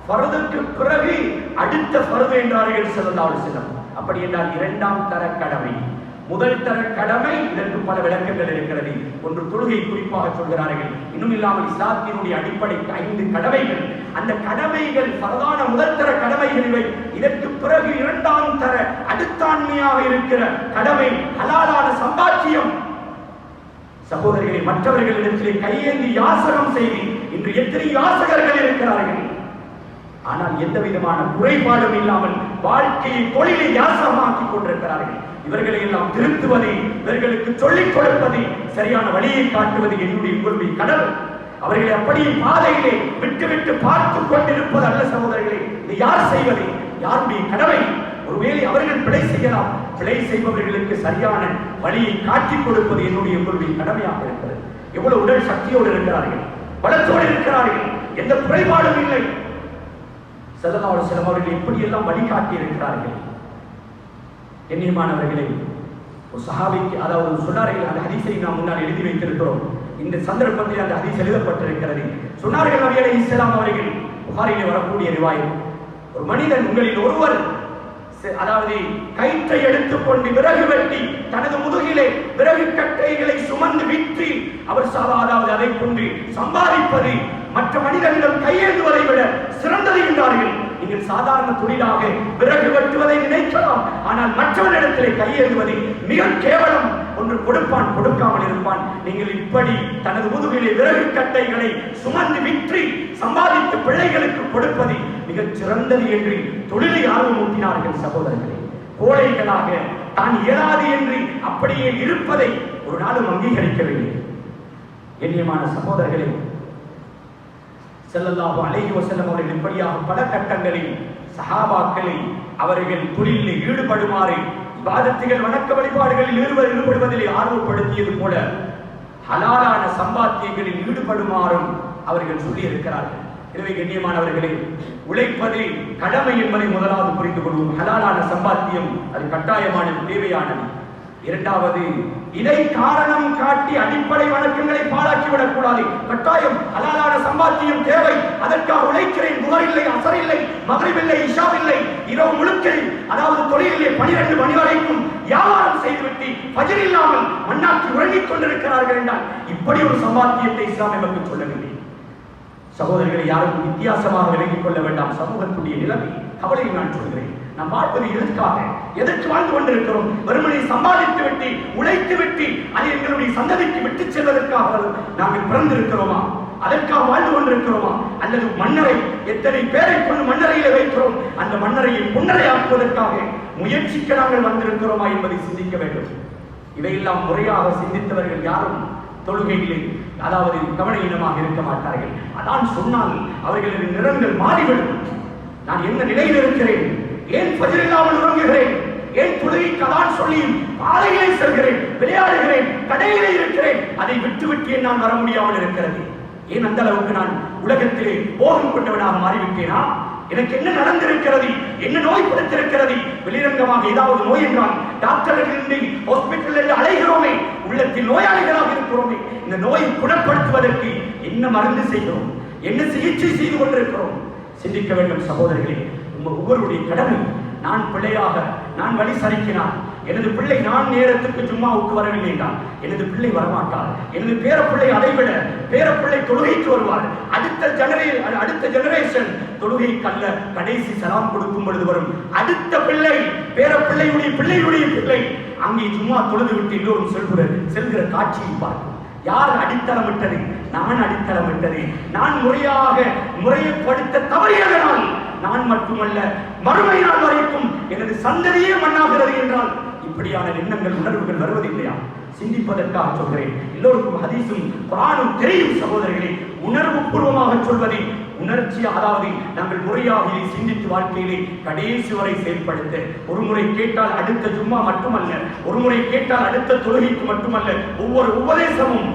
ஃபர்துக்கு பிறகு அடுத்த ஃபர்து என்றார்கள் ஸல்லல்லாஹு அலைஹி வஸல்லம். அப்படி என்றால் இரண்டாம் தர கடமை. முதல் தர கடமை, இதற்கு பல விளக்கங்கள் இருக்கிறது. ஒன்று தொழுகை குறிப்பாக சொல்கிறார்கள். இன்னும் இல்லாமல் இஸ்லாத்தினுடைய அடிப்படை 5 கடமைகள், அந்த கடமைகள் பரதான முதல் தர கடமைகள் இவை. இதற்கு பிறகு இரண்டாம் தர அடுத்தாண்மையாக இருக்கிற கடமை ஹலாலான சம்பாத்தியம். சகோதரர்களை, மற்றவர்களிடத்திலே கையேந்தி யாசகம் செய்து இன்று எத்தனை யாசகர்கள் இருக்கிறார்கள். ஆனால் எந்த விதமான குறைபாடும் இல்லாமல் வாழ்க்கையை தொழிலை யாசகமாக்கிக் கொண்டிருக்கிறார்கள். இவர்களை எல்லாம் திருத்துவதை, இவர்களுக்கு சொல்லிக் கொடுப்பதை, சரியான வழியை காட்டுவது என்னுடைய உங்களுடைய கடமை. அவர்களை அப்படியே பாதையிலே விட்டு பார்த்து கொண்டிருப்பது அல்ல சகோதரர்களே. இது யார் செய்வது? யாருடைய கடமை? ஒருவேளை அவர்கள் பிழை செய்யலாம். பிழை செய்பவர்களுக்கு சரியான வழியை காட்டிக் கொடுப்பது என்னுடைய உங்களுடைய கடமையாக இருக்கிறது. எவ்வளவு உடல் சக்தியோடு இருக்கிறார்கள், பலத்தோடு இருக்கிறார்கள், எந்த குறைபாடும் இல்லை. ஸல்லல்லாஹு அலைஹி வஸல்லம் அவர்கள் எப்படியெல்லாம் வழிகாட்டி இருக்கிறார்கள். கண்ணியமானவர்களே, ஒரு சஹாபிக்கு, அதாவது சொன்னார்கள், அந்த ஹதீஸை நாம் முன்னால் எழுதி வைத்திருக்கிறோம். இந்த சந்தர்ப்பத்தில் அந்த ஹதீஸ் எழுதப்பட்டிருக்கிறது. சொன்னார்கள் நபி அலைஹிஸ்ஸலாம் அவர்கள், புகாரிலே வரக்கூடிய ரிவாயத், ஒரு மனிதன் உங்களில் ஒருவர் அதாவது கயிற்றை எடுத்துக்கொண்டு விறகு வெட்டி தனது முதுகிலே விறகு கட்டைகளை சுமந்து விற்று அவர் அதாவது அதை கொண்டு சம்பாதிப்பது மற்ற மனிதர்கள் கையேந்துவதை விட சிறந்தது என்றார்கள். நீங்கள் சாதாரண தொழிலாக விறகு வெட்டுவதை நினைக்கலாம், ஆனால் மற்றவரிடத்திலே கையேந்துவது மிக கேவலம். ஒன்று கொடுப்பான், கொடுக்காமல் இருப்பான். நீங்கள் இப்படி தனது முதுகிலே விறகு கட்டைகளை சுமந்து விற்று சம்பாதித்து பிள்ளைகளுக்கு கொடுப்பது மிகச் சிறந்தது என்று தொழிலை ஆர்வமூட்டினார்கள். சகோதரர்களே, கோழைகளாக தான் இயலாது என்று அப்படியே இருப்பதை ஒரு நாளும் அங்கீகரிக்கவில்லை. கண்ணியமான சகோதரர்களே, ஸல்லல்லாஹு அலைஹி வஸல்லம் அவர்கள் இப்படியாக பல கட்டங்களில் சஹாபாக்களை அவர்கள் தொழிலில் ஈடுபடுமாறு இபாதத்துகள் வணக்க வழிபாடுகளில் ஈடுபடுவதில் ஆர்வப்படுத்தியது போல ஹலாலான சம்பாத்தியங்களில் ஈடுபடுமாறும் அவர்கள் சொல்லி இருக்கிறார்கள். எனவே கண்ணியமானவர்களே, உழைப்பது கடமை என்பதை முதலாவது புரிந்து கொள்வோம். ஹலாலான சம்பாத்தியம் அது கட்டாயமானது, தேவையானது. இரண்டாவது, இதை காரணம் காட்டி அடிப்படை வணக்கங்களை பாழாக்கிவிடக் கூடாது. கட்டாயம் ஹலாலான சம்பாத்தியம் தேவை. அதற்காக உழைக்கிறேன். புகர் இல்லை, அசர் இல்லை, மக்ரிப் இல்லை, இஷா இல்லை, இரவு முழுக்க அதாவது தொழிலிலே 12 மணி வரைக்கும் வியாபாரம் செய்துவிட்டு ஃபஜ்ர் இல்லாமல் மண்ணாக்கி உறங்கிக் கொண்டிருக்கிறார்கள் என்றால் இப்படி ஒரு சம்பாத்தியத்தை இஸ்லாம் நமக்கு சொல்லவில்லை. சகோதரர்களை யாரும் வித்தியாசமாக விலகிக் கொள்ள வேண்டாம். சமூகத்துடைய நிலைமை கவலையை நான் சொல்கிறேன். நாம் வாழ்வது எதற்காக, எதற்கு வாழ்ந்து கொண்டிருக்கிறோம்? வெறுமனை சம்பாதித்து விட்டு உழைத்து விட்டு அதை எங்களுடைய சந்ததிக்கு விட்டு செல்வதற்காக நாங்கள் பிறந்திருக்கிறோமா? அதற்காக வாழ்ந்து கொண்டிருக்கிறோமா? அல்லது மன்னரை எத்தனை பேரை கொண்டு மன்னரையில வைக்கிறோம், அந்த மன்னரையை புன்னரை ஆக்குவதற்காக முயற்சிக்க நாங்கள் வந்திருக்கிறோமா என்பதை சிந்திக்க வேண்டும். இவையெல்லாம் முறையாக சிந்தித்தவர்கள் யாரும் தொழுகையிலே அதாவது கவனஈனமாக இருக்க மாட்டார்கள். அதான் சொன்னால் அவர்களின் நிறங்கள் மாறிவிடும். நான் என்ன நிலையில் இருக்கிறேன், ஏன் ஃபஜ்ர் இல்லாமல் உறங்குகிறேன், ஏன் தொழுகைக்கு அதான் சொல்லி பாதையிலே செல்கிறேன், விளையாடுகிறேன், கடையிலே இருக்கிறேன், அதை விட்டு நான் வர முடியாமல் இருக்கிறது. ஏன் அந்த அளவுக்கு நான் உலகத்திலே போகம் கொண்டவனாக மாறிவிட்டேனா? எனக்கு என்ன நடந்திருக்கிறது, என்ன நோய் படுத்திருக்கிறது? வெளிரங்கமாக ஏதாவது நோய் என்றால் டாக்டர்கள் ஹாஸ்பிட்டல் அலைகிறோமே, உள்ளத்தில் நோயாளிகளாக இருக்கிறோமே. இந்த நோயை குணப்படுத்துவதற்கு என்ன மருந்து செய்கிறோம், என்ன சிகிச்சை செய்து கொண்டிருக்கிறோம்? சிந்திக்க வேண்டும் சகோதரர்களே. ஒவ்வொருடைய கடமை. நான் பிள்ளையாக நான் வழி சரிக்கினான், எனது பிள்ளை நான் நேரத்துக்கு ஜும்மாவுக்கு வரவில்லை என்றால் எனது பிள்ளை வரமாட்டார். எனது பேரப்பிள்ளை அதைவிட பேரப்பிள்ளை தொழுகைக்கு வருவார். அடுத்த ஜெனரேஷன் தொழுகைக்கு அல்ல, கடைசி சலாம் கொடுக்கும் பொழுது வரும் அடுத்த பிள்ளை, பேரப்பிள்ளையுடைய பிள்ளையுடைய பிள்ளை அங்கே ஜும்மா தொழுது விட்டு எல்லோரும் செல்கிற காட்சியை பார்க்கும். யார் அடித்தளமிட்டது? நான் அடித்தளமிட்டது. நான் முறையப்படுத்த தவறியதனால் நான் மட்டுமல்ல மறுமை நாள் வரைக்கும் எனது சந்ததியே மண்ணாகிறது என்றால் இப்படியான எண்ணங்கள் உணர்வுகள் வருவதில்லையா? சிந்திப்பதற்காக சொல்கிறேன். எல்லோருக்கும் ஹதீஸும் குர்ஆனும் தெரியும் சகோதரர்களே. உணர்வு பூர்வமாக சொல்வதை உணர்ச்சி, அதாவது நாங்கள் முறையாக சிந்தித்து வாழ்க்கையிலே கடைசி வரை செயல்படுத்த, ஒரு முறை கேட்டால் அடுத்த ஜும்மா மட்டுமல்ல, ஒரு முறை கேட்டால் அடுத்த தொழுகைக்கு மட்டுமல்ல, ஒவ்வொரு உபதேசமும்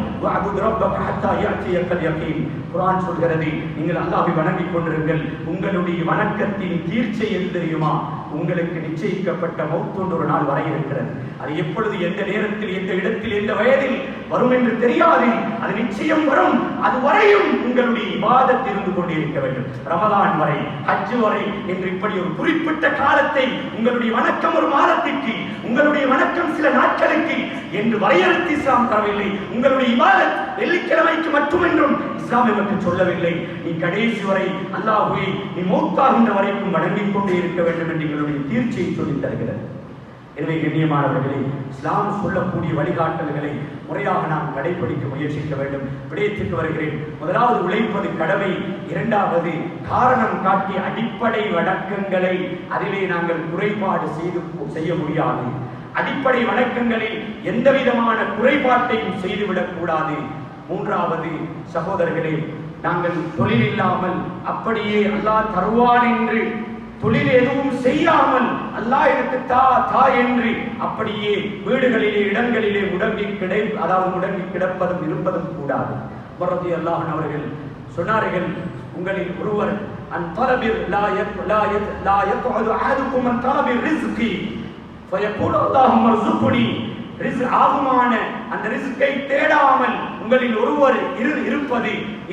குர்ஆன் சொல்கிறது, நீங்கள் அல்லாஹ்வை வணங்கிக் கொண்டிருங்கள். உங்களுடைய வணக்கத்தின் தீர்ச்சை எது தெரியுமா? உங்களுக்கு நிச்சயிக்கப்பட்ட மௌத் ஒரு நாள் வர இருக்கிறது. அது எப்பொழுது, எந்த நேரத்தில், எந்த இடத்தில், எந்த வயதில் வரும் என்று தெரியாது. அது நிச்சயம் வரும். அது வரையும் உங்களுடைய இபாதத் இருந்து கொண்டே இருக்க வேண்டும். ரமலான் வரை, ஹஜ் வரை என்று இப்படி ஒரு குறிப்பிட்ட காலத்தை உங்களுடைய வணக்கம் ஒரு மாதத்திற்கு, உங்களுடைய வணக்கம் சில நாட்களுக்கு என்று வரையறுத்து இஸ்லாம் தரவில்லை. உங்களுடைய இபாதத் வெள்ளிக்கிழமைக்கு மட்டுமென்றும் இஸ்லாம் எனக்கு சொல்லவில்லை. நீ கடைசி வரை அல்லாஹ்வை நீ மௌத்தாகின்ற வரைக்கும் வணங்கிக் கொண்டே இருக்க வேண்டும் என்று எங்களுடைய தீர்ச்சியை சொல்லித் தருகிறது. எனவே கண்ணியமானவர்களே, இஸ்லாம் சொல்லக்கூடிய வழிகாட்டல்களை முறையாக நாம் கடைபிடிக்க முயற்சிக்க வேண்டும். விடயத்திற்கு வருகிறேன். முதலாவது, உழைப்பது கடமை. இரண்டாவது, காரணம் காட்டி அடிப்படை வணக்கங்களை அதிலே நாங்கள் குறைபாடு செய்ய முடியாது. அடிப்படை வணக்கங்களில் எந்த விதமான குறைபாட்டையும் செய்துவிடக் கூடாது. மூன்றாவது சகோதரர்களே, நாங்கள் தொழில் இல்லாமல் அப்படியே அல்லாஹ் தருவான் என்று தொழில் எதுவும் செய்யாமல் அல்லாஹ் எனக்கு தா என்று அப்படியே வீடுகளிலே இடங்களிலே முடங்கி கிடப்பதும் இருப்பதும் கூடாது. ரலியல்லாஹு அன்ஹு அவர்கள் சொன்னார்கள், உங்களில் ஒருவர் அன் தலபிர் லா யக்உது அஹதுக்கும் அன் தலபிர் ரிஸ்கி ஃபயகூலு அல்லாஹும்ம ர்ஸுக்னி, ஆகுமான அந்த ரிஸ்கை தேடாமல் உங்களில் ஒருவர்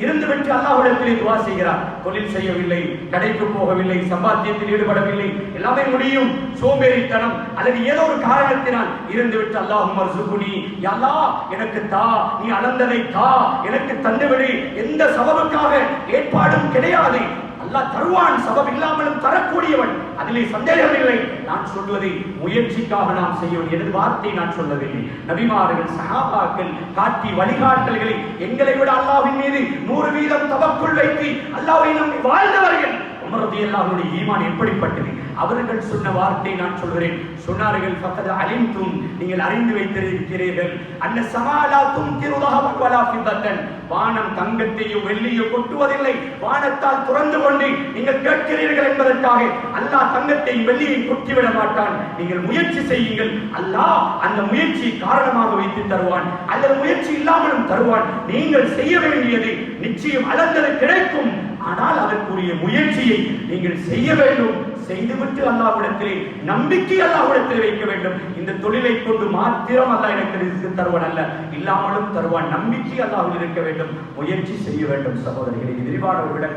இருந்துவிட்டு அல்லாஹ்விடத்திலே துஆ செய்கிறார். தொழில் செய்யவில்லை, கடைக்கு போகவில்லை, சம்பாத்தியத்தில் ஈடுபடவில்லை, எல்லாமே முடியும், சோம்பேறித்தனம் அல்லது ஏதோ ஒரு காரணத்தினால் இருந்துவிட்டு அல்லாஹும்ம ர்ஸுக்னி, யா அல்லாஹ் எனக்கு தா, நீ அளந்ததை தா, எனக்கு தந்துவிடு, எந்த சபபுக்காக ஏற்பாடும் கிடையாது. அல்லாஹ் தருவான், சபப் இல்லாமலும் தரக்கூடியவன், அதிலே சந்தேகமில்லை. நான் சொல்வதை முயற்சிக்காக நாம் செய்யவும், எனது வார்த்தை நான் சொல்லவில்லை. நபிமார்கள், சஹாபாக்கள் காட்டி வழிகாட்டல்களை எங்களை விட அல்லாஹ்வின் மீது 100% தவக்குள் வைத்து அல்லாஹ்வை நம்பி வாழ்ந்தவர்கள். உமர் ரலியல்லாஹு அன்ஹு ஈமான் எப்படிப்பட்டது? அவர்கள் சொன்ன வார்த்தை நான் சொல்கிறேன். சொன்னார்கள், ஃபக்கத் அலிம்தும், நீங்கள் அறிந்து வைத்திருக்கிறீர்கள், அன்ன ஸமாலா தும்திரு தஹபன் வலா ஃபித்தன், வானம் தங்கத்தையோ வெள்ளியோ கொட்டுவதில்லை, வானத்தால் துறந்து கொண்டு நீங்கள் கேட்கிறீர்கள் என்பதற்காக அல்லாஹ் தங்கத்தையும் வெள்ளியையும் கொட்டிவிட மாட்டான். நீங்கள் முயற்சி செய்யுங்கள், அல்லாஹ் அந்த முயற்சியை காரணமாக வைத்து தருவான், அல்லது முயற்சி இல்லாமலும் தருவான். நீங்கள் செய்ய வேண்டியது நிச்சயம் அளந்தது கிடைக்கும், ஆனால் அதற்குரிய முயற்சியை நீங்கள் செய்ய வேண்டும். செய்துவிட்டு அல்லாஹ்விடத்திலே நம்பிக்கை அல்லாஹ்விடத்திலே வைக்க வேண்டும். இந்த தொழிலை கொண்டு மாத்திரம் அல்லாஹ் எனக்கு ரிஸ்க் தருவான் அல்ல, இல்லாமலும் தருவான். நம்பிக்கை அல்லாஹ்வில் இருக்க வேண்டும், முயற்சி செய்ய வேண்டும். சகோதரிகளை, விரிவான ஒரு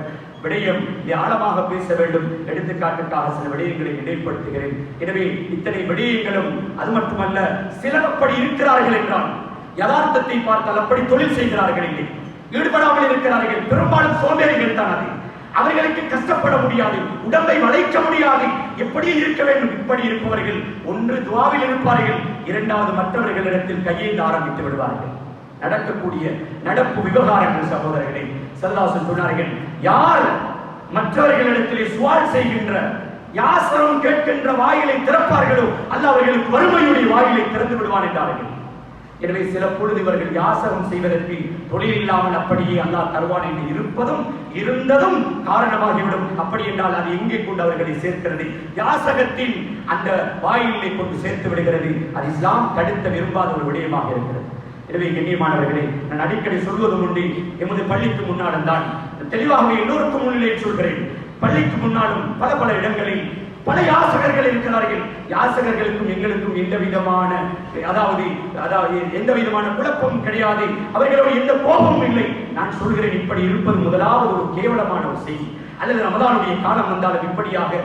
விடயம் ஆழமாக பேச வேண்டும். எடுத்துக்காட்டுக்காக சில விடயங்களை இடைப்படுத்துகிறேன். எனவே இத்தனை விடயங்களும் அது மட்டுமல்ல, சிலர் அப்படி இருக்கிறார்கள் என்றால் யதார்த்தத்தை பார்த்தால் அப்படி தொழில் செய்கிறார்கள் இல்லை, ஈடுபடாமல் இருக்கிறார்கள். பெரும்பாலும் சோம்பேறிகள் தான். அது அவர்களுக்கு கஷ்டப்பட முடியாது, உடம்பை வளைக்க முடியாது. எப்படி இருக்க வேண்டும்? இப்படி இருப்பவர்கள் ஒன்று துஆவில் இருப்பார்கள், இரண்டாவது மற்றவர்களிடத்தில் கையேந்த ஆரம்பித்து விடுவார்கள். நடக்கக்கூடிய நடப்பு விவகாரங்கள் சகோதரர்களே, ஸல்லல்லாஹு சொன்னார்கள், யார் மற்றவர்களிடத்திலே சுவால் செய்கின்ற, யாசரம் கேட்கின்ற வாயிலை திறப்பார்களோ அல்லாஹ் அவர்களுக்கு வறுமையுடைய வாயிலை திறந்து விடுவான் என்றார்கள். எனவே சில பொழுது இவர்கள் யாசகம் செய்வதற்கு தொழில் இல்லாமல் அப்படியே அல்லாஹ் தருவான் என்று இருந்ததும் காரணமாகிவிடும். அப்படி என்றால் அது எங்கே கொண்டு அவர்களை சேர்க்கிறது? யாசகத்தின் அந்த வாயிலை கொண்டு சேர்த்து விடுகிறது. அது இஸ்லாம் தடுத்த விரும்பாத ஒரு விடயமாக இருக்கிறது. எனவே கண்ணியமானவர்களே, நான் அடிக்கடி சொல்வதும் உண்டு, எமது பள்ளிக்கு முன்னாலும் தான் தெளிவாக எல்லோருக்கும் முன்னிலை சொல்கிறேன். பள்ளிக்கு முன்னாலும் பல இடங்களில் பல யாசகர்கள் இருக்கிறார்கள். யாசகர்களுக்கும் எங்களுக்கும் எந்த விதமான எந்த விதமான குழப்பமும் கிடையாது, அவர்களோட எந்த கோபமும் இல்லை. நான் சொல்கிறேன், இப்படி இருப்பது முதலாவது ஒரு கேவலமான ஒரு செய்தி. அல்லது ரமதானுடைய காலம் வந்தாலும் இப்படியாக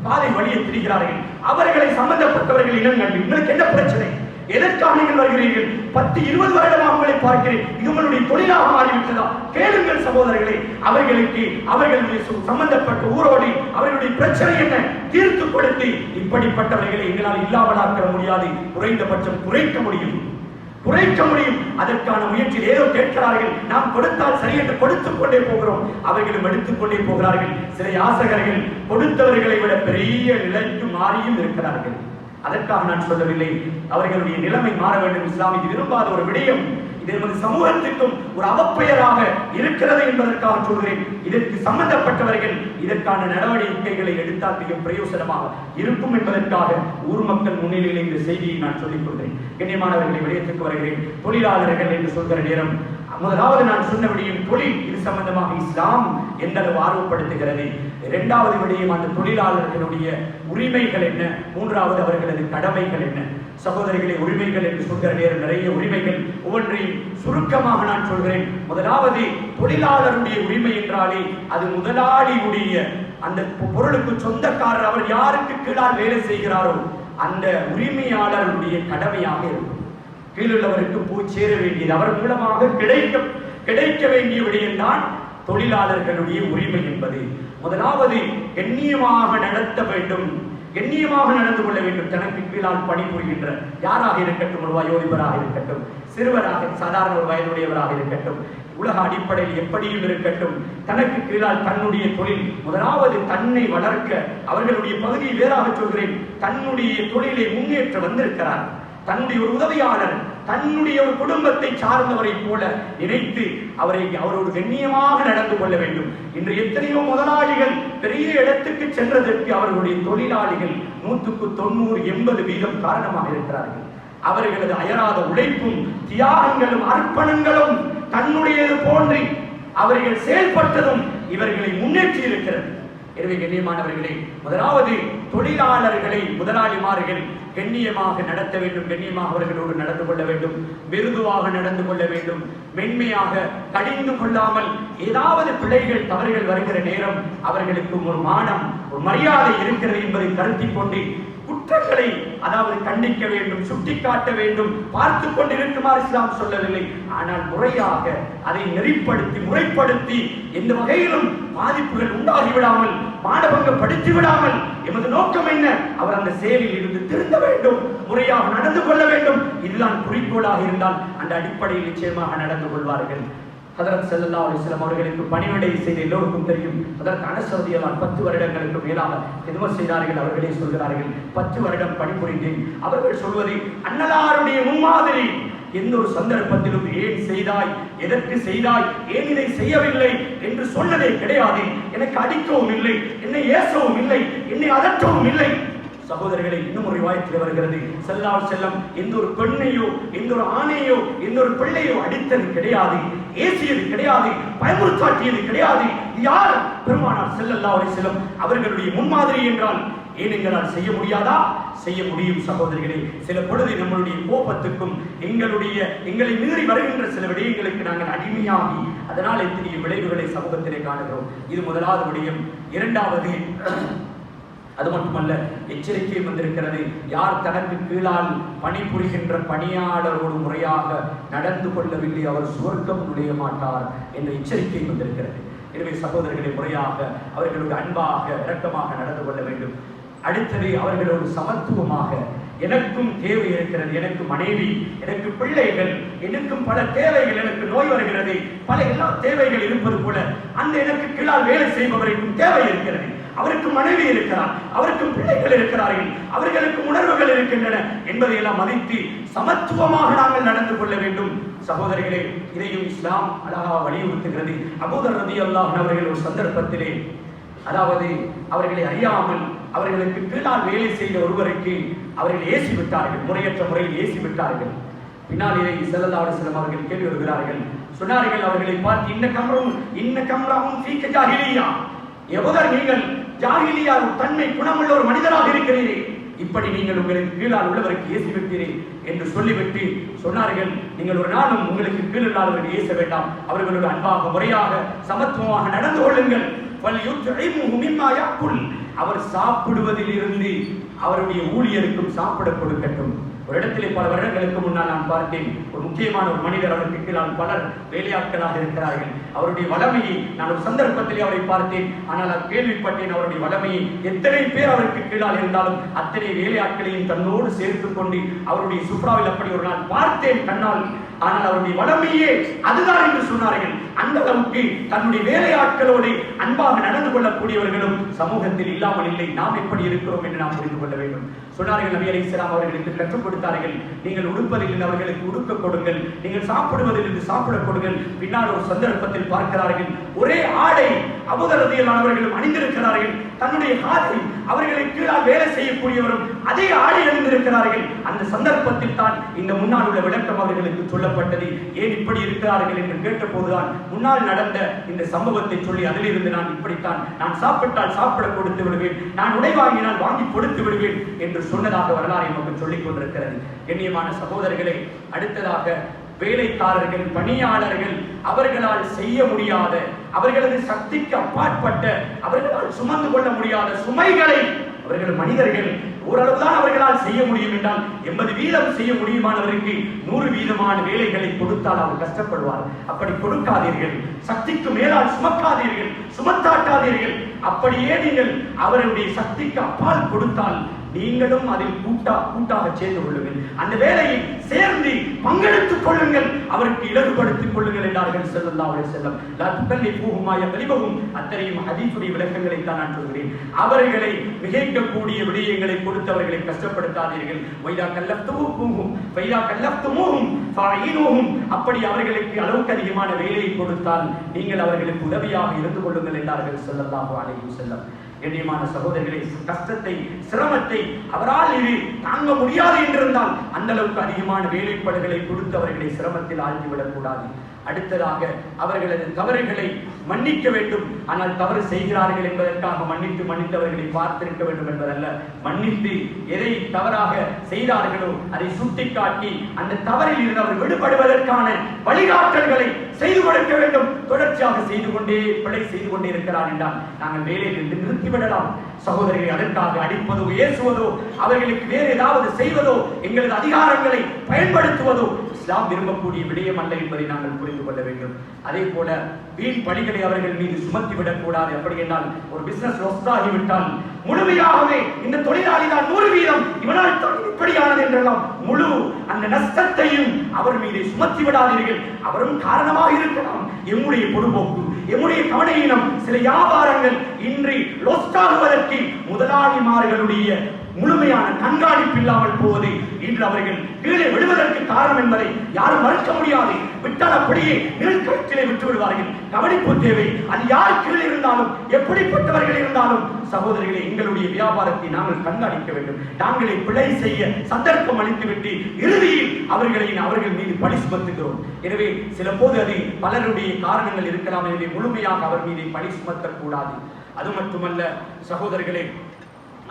பாதை வழியை திரிகிறார்கள். அவர்களை சம்பந்தப்பட்டவர்கள் இனம் கண்டு உங்களுக்கு என்ன பிரச்சனை, எதற்காக நீங்கள் வருகிறீர்கள்? 10-20 வருடமாக உங்களை பார்க்கிறேன், இது உங்களுடைய தொழிலாக மாறிவிட்டதா? கேளுங்கள் சகோதரர்களே, அவர்களுடைய சம்பந்தப்பட்ட ஊரோடி அவர்களுடைய பிரச்சனை என்ன தீர்த்து கொடுத்து, இப்படிப்பட்டவர்களை எங்களால் இல்லாமலாக்க முடியாது, குறைந்தபட்சம் குறைக்க முடியும். அதற்கான முயற்சியில் ஏதோ கேட்கிறார்கள், நாம் கொடுத்தால் சரி என்று கொடுத்துக் கொண்டே போகிறோம், அவர்களும் எடுத்துக் கொண்டே போகிறார்கள். சில யாசகர்கள் கொடுத்தவர்களை விட பெரிய நிலைக்கு மாறியும் இருக்கிறார்கள். அதற்காக நான் சொல்லவில்லை, அவர்களுடைய நிலைமை மாற வேண்டும். இஸ்லாம் இது விரும்பாத ஒரு விடயம். இது நமது சமூகத்துக்கும் ஒரு அவப்பெயராக இருக்கிறது என்பதற்காக சொல்கிறேன். இதற்கு சம்பந்தப்பட்டவர்கள் இதற்கான நடவடிக்கைகளை எடுத்தால் மிக பிரயோசனமாக இருக்கும் என்பதற்காக ஊர் மக்கள் முன்னிலையில் இந்த செய்தியை நான் சொல்லிக் கொள்கிறேன். கண்ணியமானவர்களை, விடயத்துக்கு வருகிறேன். தொழிலாளர்கள் என்று சொல்கிற நேரம் முதலாவது நான் சொன்ன விடயம் தொழில், இது சம்பந்தமாக இஸ்லாம் எந்த அளவு ஆர்வப்படுத்துகிறது. இரண்டாவது விடயம் அந்த தொழிலாளர்களுடைய உரிமைகள் என்ன, மூன்றாவது அவர்களது கடமைகள் என்ன. சகோதரிகளை, உரிமைகள் என்று சொல்கிற நேரம் நிறைய உரிமைகள், ஒவ்வொன்றையும் சுருக்கமாக நான் சொல்கிறேன். முதலாவது தொழிலாளருடைய உரிமை என்றாலே அது முதலாளியுடைய அந்த பொருளுக்கு சொந்தக்காரர், அவர் யாருக்கு கீழால் வேலை செய்கிறாரோ அந்த உரிமையாளருடைய கடமையாக இருக்கும். கீழுள்ளவருக்கு போய் சேர வேண்டியது, அவர் மூலமாக கிடைக்க வேண்டிய விடயம்தான் தொழிலாளர்களுடைய உரிமை என்பது. முதலாவது கண்ணியமாக நடத்த வேண்டும், கண்ணியமாக நடந்து கொள்ள வேண்டும். தனக்கு கீழால் பணிபுரிகின்ற யாராக இருக்கட்டும், ஒரு வயோதிபராக இருக்கட்டும், சிறுவராக சாதாரண ஒரு வயதுடையவராக இருக்கட்டும், உலக அடிப்படையில் எப்படியும் இருக்கட்டும், தனக்கு கீழால் தன்னுடைய தொழில், முதலாவது தன்னை வளர்க்க, அவர்களுடைய பகுதியை வேறாக சொல்கிறேன், தன்னுடைய தொழிலை முன்னேற்ற வந்திருக்கிறார். தன்னுடைய ஒரு உதவியாளர், தன்னுடைய ஒரு குடும்பத்தை சார்ந்தவரை போல நினைத்து அவரோடு கண்ணியமாக நடந்து கொள்ள வேண்டும். இன்று எத்தனையோ முதலாளிகள் பெரிய இடத்துக்கு சென்றதற்கு அவர்களுடைய தொழிலாளிகள் 190-80% காரணமாக இருக்கிறார்கள். அவர்களது அயராத உழைப்பும் தியாகங்களும் அர்ப்பணங்களும் தன்னுடையது போன்று அவர்கள் செயல்பட்டதும் இவர்களை முன்னேற்றி இருக்கிறது. எனவே கண்ணியமானவர்களே, முதலாவது தொழிலாளர்களை முதலாளிமார்கள் கண்ணியமாக நடத்த வேண்டும், கண்ணியமாக அவர்களோடு நடந்து கொள்ள வேண்டும், மிருதுவாக நடந்து கொள்ள வேண்டும், மென்மையாக கடிந்து கொள்ளாமல். ஏதாவது பிழைகள் தவறுகள் வருகிற நேரம் அவர்களுக்கு ஒரு மானம், ஒரு மரியாதை இருக்கிறது என்பதை கருத்தில் கொண்டு குற்றங்களை கண்டிக்க வேண்டும், சுட்டிக்காட்ட வேண்டும். பார்த்து கொண்டிருக்குமாறு இஸ்லாம் சொல்லவில்லை, ஆனால் முறையாக அதை நெறிப்படுத்தி முறைப்படுத்தி எந்த வகையிலும் பாதிப்புகள் உண்டாகிவிடாமல், மானபங்கப்படுத்தி விடாமல். எமது நோக்கம் என்ன? அவர் அந்த செயலில் இருந்து திருந்த வேண்டும், முறையாக நடந்து கொள்ள வேண்டும். இதுதான் குறிக்கோளாக இருந்தால் அந்த அடிப்படையில் நிச்சயமாக நடந்து கொள்வார்கள். ஹதரத் ஸல்லல்லாஹு அலைஹி வஸல்லம் அவர்களுக்கு பணிவிடை செய்த எல்லோருக்கும் தெரியும். ஹதரத் அனஸ் ரலியல்லாஹு 10 வருடங்களுக்கு மேலாக ஹிதமத் செய்தார்கள். அவர்களே சொல்கிறார்கள், 10 வருடம் பணிபுரிந்தேன். அவர்கள் சொல்வது அன்னலாருடைய முன்மாதிரி. எந்த ஒரு சந்தர்ப்பத்திலும் ஏன் செய்தாய், எதற்கு செய்தாய், ஏன் இதை செய்யவில்லை என்று சொன்னதே கிடையாது. எனக்கு அடிக்கவும் இல்லை, என்னை ஏசவும் இல்லை, என்னை அதற்றவும் இல்லை. சகோதரர்களை, இன்னும் ஒரு ரிவாயத்தில் வருகிறது, ஸல்லல்லாஹு அலைஹி வஸல்லம் எந்த ஒரு பெண்ணையோ, எந்த ஒரு ஆணையோ, எந்த ஒரு பிள்ளையோ அடித்தது கிடையாது, ஏசியது கிடையாது, பயமுறுத்தாட்டியது கிடையாது. யார்? பெருமானார் ஸல்லல்லாஹு அலைஹி வஸல்லம் அவர்களுடைய முன்மாதிரி என்றால் ஏன் எங்களால் செய்ய முடியாதா? செய்ய முடியும் சகோதரிகளே. சில பொழுது நம்மளுடைய கோபத்துக்கும் எங்களை மீறி வருகின்ற சில விடயங்களுக்கு நாங்கள் அடிமையாகி அதனால் எத்தனை விளைவுகளை சமூகத்திலே காணுகிறோம். இது முதலாவது விடயம். இரண்டாவது, அது மட்டுமல்ல, எச்சரிக்கை வந்திருக்கிறது. யார் தனக்கு கீழால் பணிபுரிகின்ற பணியாளரோடு முறையாக நடந்து கொள்ளவில்லை அவர் சுவர்க்கம் நுழைய மாட்டார் என்ற எச்சரிக்கை வந்திருக்கிறது. எனவே சகோதரர்களை, முறையாக அவர்களோடு அன்பாக இரக்கமாக நடந்து கொள்ள வேண்டும். அடுத்தது, அவர்களோடு சமத்துவமாக. எனக்கும் தேவை இருக்கிறது, எனக்கு மனைவி, எனக்கு பிள்ளைகள், எனக்கும் பல தேவைகள், எனக்கு நோய் வருகிறது, பல எல்லா தேவைகள் இருப்பது போல அந்த எனக்கு கீழால் வேலை செய்பவருக்கும் தேவை இருக்கிறது. அவருக்கு மனைவி இருக்கிறார், அவருக்கும் பிள்ளைகள் இருக்கிறார்கள், அவர்களுக்கு உணர்வுகள் இருக்கின்றன என்பதையெல்லாம் மதித்து சமத்துவமாக நாங்கள் நடந்து கொள்ள வேண்டும். சகோதரிகளே, இதையும் இஸ்லாம் அழகாக வலியுறுத்துகிறது. அபூதர் ரலியல்லாஹு அன்ஹு அவர்கள் ஒரு சந்தர்ப்பத்திலே, அதாவது அவர்களை அறியாமல் அவர்களுக்கு கீழால் வேலை செய்த ஒருவருக்கு அவர்கள் ஏசி விட்டார்கள், முறையற்ற முறையில் ஏசி விட்டார்கள். பின்னால் இதை ஸல்லல்லாஹு அலைஹி வஸல்லம் அவர்கள் கேள்வி வருகிறார்கள். சொன்னார்கள் அவர்களை பார்த்து, இன்ன கம்ரஹும் ஃபீக ஜாஹிலியா, எவதர் நீங்கள் ஜாஹிலியா தன்மை குணமுள்ள ஒரு மனிதராக இருக்கிறீர்கள், இப்படி நீங்கள் உங்களுக்கு கீழால் உள்ளவருக்கு ஏசி விட்டீர்கள் என்று சொல்லிவிட்டு சொன்னார்கள், நீங்கள் ஒரு நாளும் உங்களுக்கு கீழாளவர்கள் ஏச வேண்டாம், அவர்களோடு அன்பாக முறையாக சமத்துவமாக நடந்து கொள்ளுங்கள். அவர் சாப்பிடுவதில் இருந்து அவருடைய ஊழியருக்கும் சாப்பிட கொடுக்கட்டும். ஒரு இடத்திலே பல வருடங்களுக்கு முன்னால் நான் பார்த்தேன், ஒரு முக்கியமான ஒரு மனிதர், அவருக்கு கீழால் பலர் வேலையாட்களாக இருக்கிறார்கள். அவருடைய வளமையை நான் ஒரு சந்தர்ப்பத்திலே அவரை பார்த்தேன். ஆனால் கேள்விப்பட்டேன், அவருடைய வளமையை எத்தனை பேர் அவருக்கு கீழால் இருந்தாலும் அத்தனை வேலையாட்களையும் தன்னோடு சேர்த்துக் கொண்டு அவருடைய சுப்ராவில் அப்படி ஒரு நாள் பார்த்தேன் கண்ணால். ஆனால் அவருடைய வளமையே அதுதான் என்று சொன்னார்கள். அந்த அளவுக்கு தன்னுடைய வேலையாட்களோடு அன்பாக நடந்து கொள்ளக்கூடியவர்களும் சமூகத்தில் இல்லாமல் இல்லை. நாம் எப்படி இருக்கிறோம் என்று நாம் புரிந்து கொள்ள வேண்டும். சொன்னார்கள், நபி அலைஹிஸ்ஸலாம் அவர்களுக்கு கற்றுக் கொடுத்தார்கள், நீங்கள் உடுப்பதில் அவர்களுக்கு உடுக்க கொடுங்கள், நீங்கள் சாப்பிடுவதில் இருந்து சாப்பிட கொடுங்கள். பின்னால் ஒரு சந்தர்ப்பத்தில் பார்க்கிறார்கள், ஒரே ஆடை அபூதர் ரலியல்லாஹு அன்ஹு அவர்களும் அணிந்திருக்கிறார்கள். தன்னுடைய ஆடை அவர்களுக்கு கீழால் வேலை செய்யக்கூடியவரும் அதே ஆடை அணிந்திருக்கிறார்கள். அந்த சந்தர்ப்பத்தில் தான் இந்த முன்னால் உள்ள விளக்கம் அவர்களுக்கு சொல்லப்பட்டது. ஏன் இப்படி இருக்கிறார்கள் என்று கேட்ட போதுதான் முன்னால் நடந்த இந்த சம்பவத்தை சொல்லி, அதிலிருந்து நான் இப்படித்தான், நான் சாப்பிட்டால் சாப்பிட கொடுத்து விடுவேன், நான் உடை வாங்கினால் வாங்கி கொடுத்து விடுவேன் என்று சொன்னதாக வரலாறு நமக்கு சொல்லிக் கொண்டிருக்கிறது. கண்ணியமான சகோதரர்களை, அடுத்ததாக வேலைக்காரர்கள், பணியாளர்கள், அவர்களால் செய்ய முடியாத, அவர்களது சக்திக்கு அப்பாற்பட்ட, அவர்களால் சுமந்து கொள்ள முடியாத சுமைகளை, அவர்கள் மனிதர்கள், ஓரளவுதான் அவர்களால் செய்ய முடியும் என்றால் 80% செய்ய முடியுமானவருக்கு 100% வேலைகளை கொடுத்தால் அவர் கஷ்டப்படுவார். அப்படி கொடுக்காதீர்கள், சக்திக்கு மேலால் சுமக்காதீர்கள், சுமத்தாட்டாதீர்கள். அப்படியே நீங்கள் அவருடைய சக்திக்கு அப்பால் கொடுத்தால் நீங்களும் அதில் கூட்டாக சேர்ந்து கொள்ளுங்கள், அந்த வேலையை சேர்ந்து பங்கெடுத்துக் கொள்ளுங்கள், அவருக்கு இலகுபடுத்திக் கொள்ளுங்கள் என்றார்கள் ஸல்லல்லாஹு அலைஹி வஸல்லம். லா துகல்லிஃபூஹும் மா யக்லிபுஹும், அத்தனையும் ஹதீஸுடைய விளக்கங்களை தான் நான் சொல்கிறேன். அவர்களை மிகைக்கக்கூடிய விடயங்களை கொடுத்தவர்களை கஷ்டப்படுத்தாதீர்கள். வைதா கல்லஃப்துமூஹும் ஃபஈனுஹும், அப்படி அவர்களுக்கு அளவுக்கு அதிகமான வேலையை கொடுத்தால் நீங்கள் அவர்களுக்கு உதவியாக இருந்து கொள்ளுங்கள் என்றார்கள் ஸல்லல்லாஹு அலைஹி வஸல்லம். கண்ணியமான சகோதரர்களே, கஷ்டத்தை, சிரமத்தை அவரால் இது தாங்க முடியாது என்றிருந்தால் அந்த அளவுக்கு அதிகமான வேலைப்பாடுகளை கொடுத்து அவர்களை சிரமத்தில் ஆழ்த்திவிடக் கூடாது. அடுத்ததாக அவர்களது தவறுகளை மன்னிக்க வேண்டும். ஆனால் தவறு செய்கிறார்கள் என்பதற்காக மன்னித்து அவர்களை பார்த்திருக்க வேண்டும் என்பதல்ல. மன்னித்து எதை தவறாக செய்தார்களோ அதை சுட்டிக்காட்டி அந்த தவறில் இருந்து அவர் விடுபடுவதற்கான வழிகாட்டல்களை செய்து கொடுக்க வேண்டும். தொடர்ச்சியாக செய்து கொண்டே பிழை செய்து கொண்டே இருக்கிறார் என்றால் நாங்கள் வேலையில் இருந்து நிறுத்திவிடலாம். சகோதரிகளை அதற்காக அடிப்பதோ, ஏசுவதோ, அவர்களுக்கு வேறு ஏதாவது செய்வதோ, எங்களது அதிகாரங்களை பயன்படுத்துவதோ இஸ்லாம் விரும்பக்கூடிய விடயம் அல்ல என்பதை நாங்கள் புரிந்து கொள்ள வேண்டும். அதே போல வீண் பழிகளை அவர்கள் மீது சுமத்தி விடக் கூடாது. அப்படி என்றால் ஒரு பிசினஸ் லாஸ் ஆகிவிட்டால் முழுமையாகவே இந்த தொழிலாளி தான் 100% இவனால் இப்படியானது என்றெல்லாம் முழு அந்த நஷ்டத்தையும் அவர் மீது சுமத்தி விடாதீர்கள். அவரும் காரணமாக இருக்கலாம். எம்முடைய பொறுப்போக்கு, எம்முடைய கவனையினம், சில வியாபாரங்கள் இன்றி லொஸ்டாகுவதற்கு முதலாளிமார்களுடைய முழுமையான கண்காணிப்பு இல்லாமல் போவதை இன்று அவர்கள் கீழே விடுவதற்கு காரணம் என்பதை யாரும் மறுக்க முடியாது. விட்டால் அப்படியே நீழ்கட்டிலே விட்டு விடுவார்கள். கவனிப்பு தேவை. அது யார் கீழே இருந்தாலும், எப்படிப்பட்டவர்கள் இருந்தாலும் சகோதரிகளை, எங்களுடைய வியாபாரத்தை நாங்கள் கண்காணிக்க வேண்டும். நாங்களே பிழை செய்ய சந்தர்ப்பம் அளித்துவிட்டு இறுதியில் அவர்கள் மீது பழி சுமத்துகிறோம். எனவே சில போது அது பலருடைய காரணங்கள் இருக்கலாம். எனவே முழுமையாக அவர் மீது பழி சுமத்தக்கூடாது. அது மட்டுமல்ல சகோதரர்களே,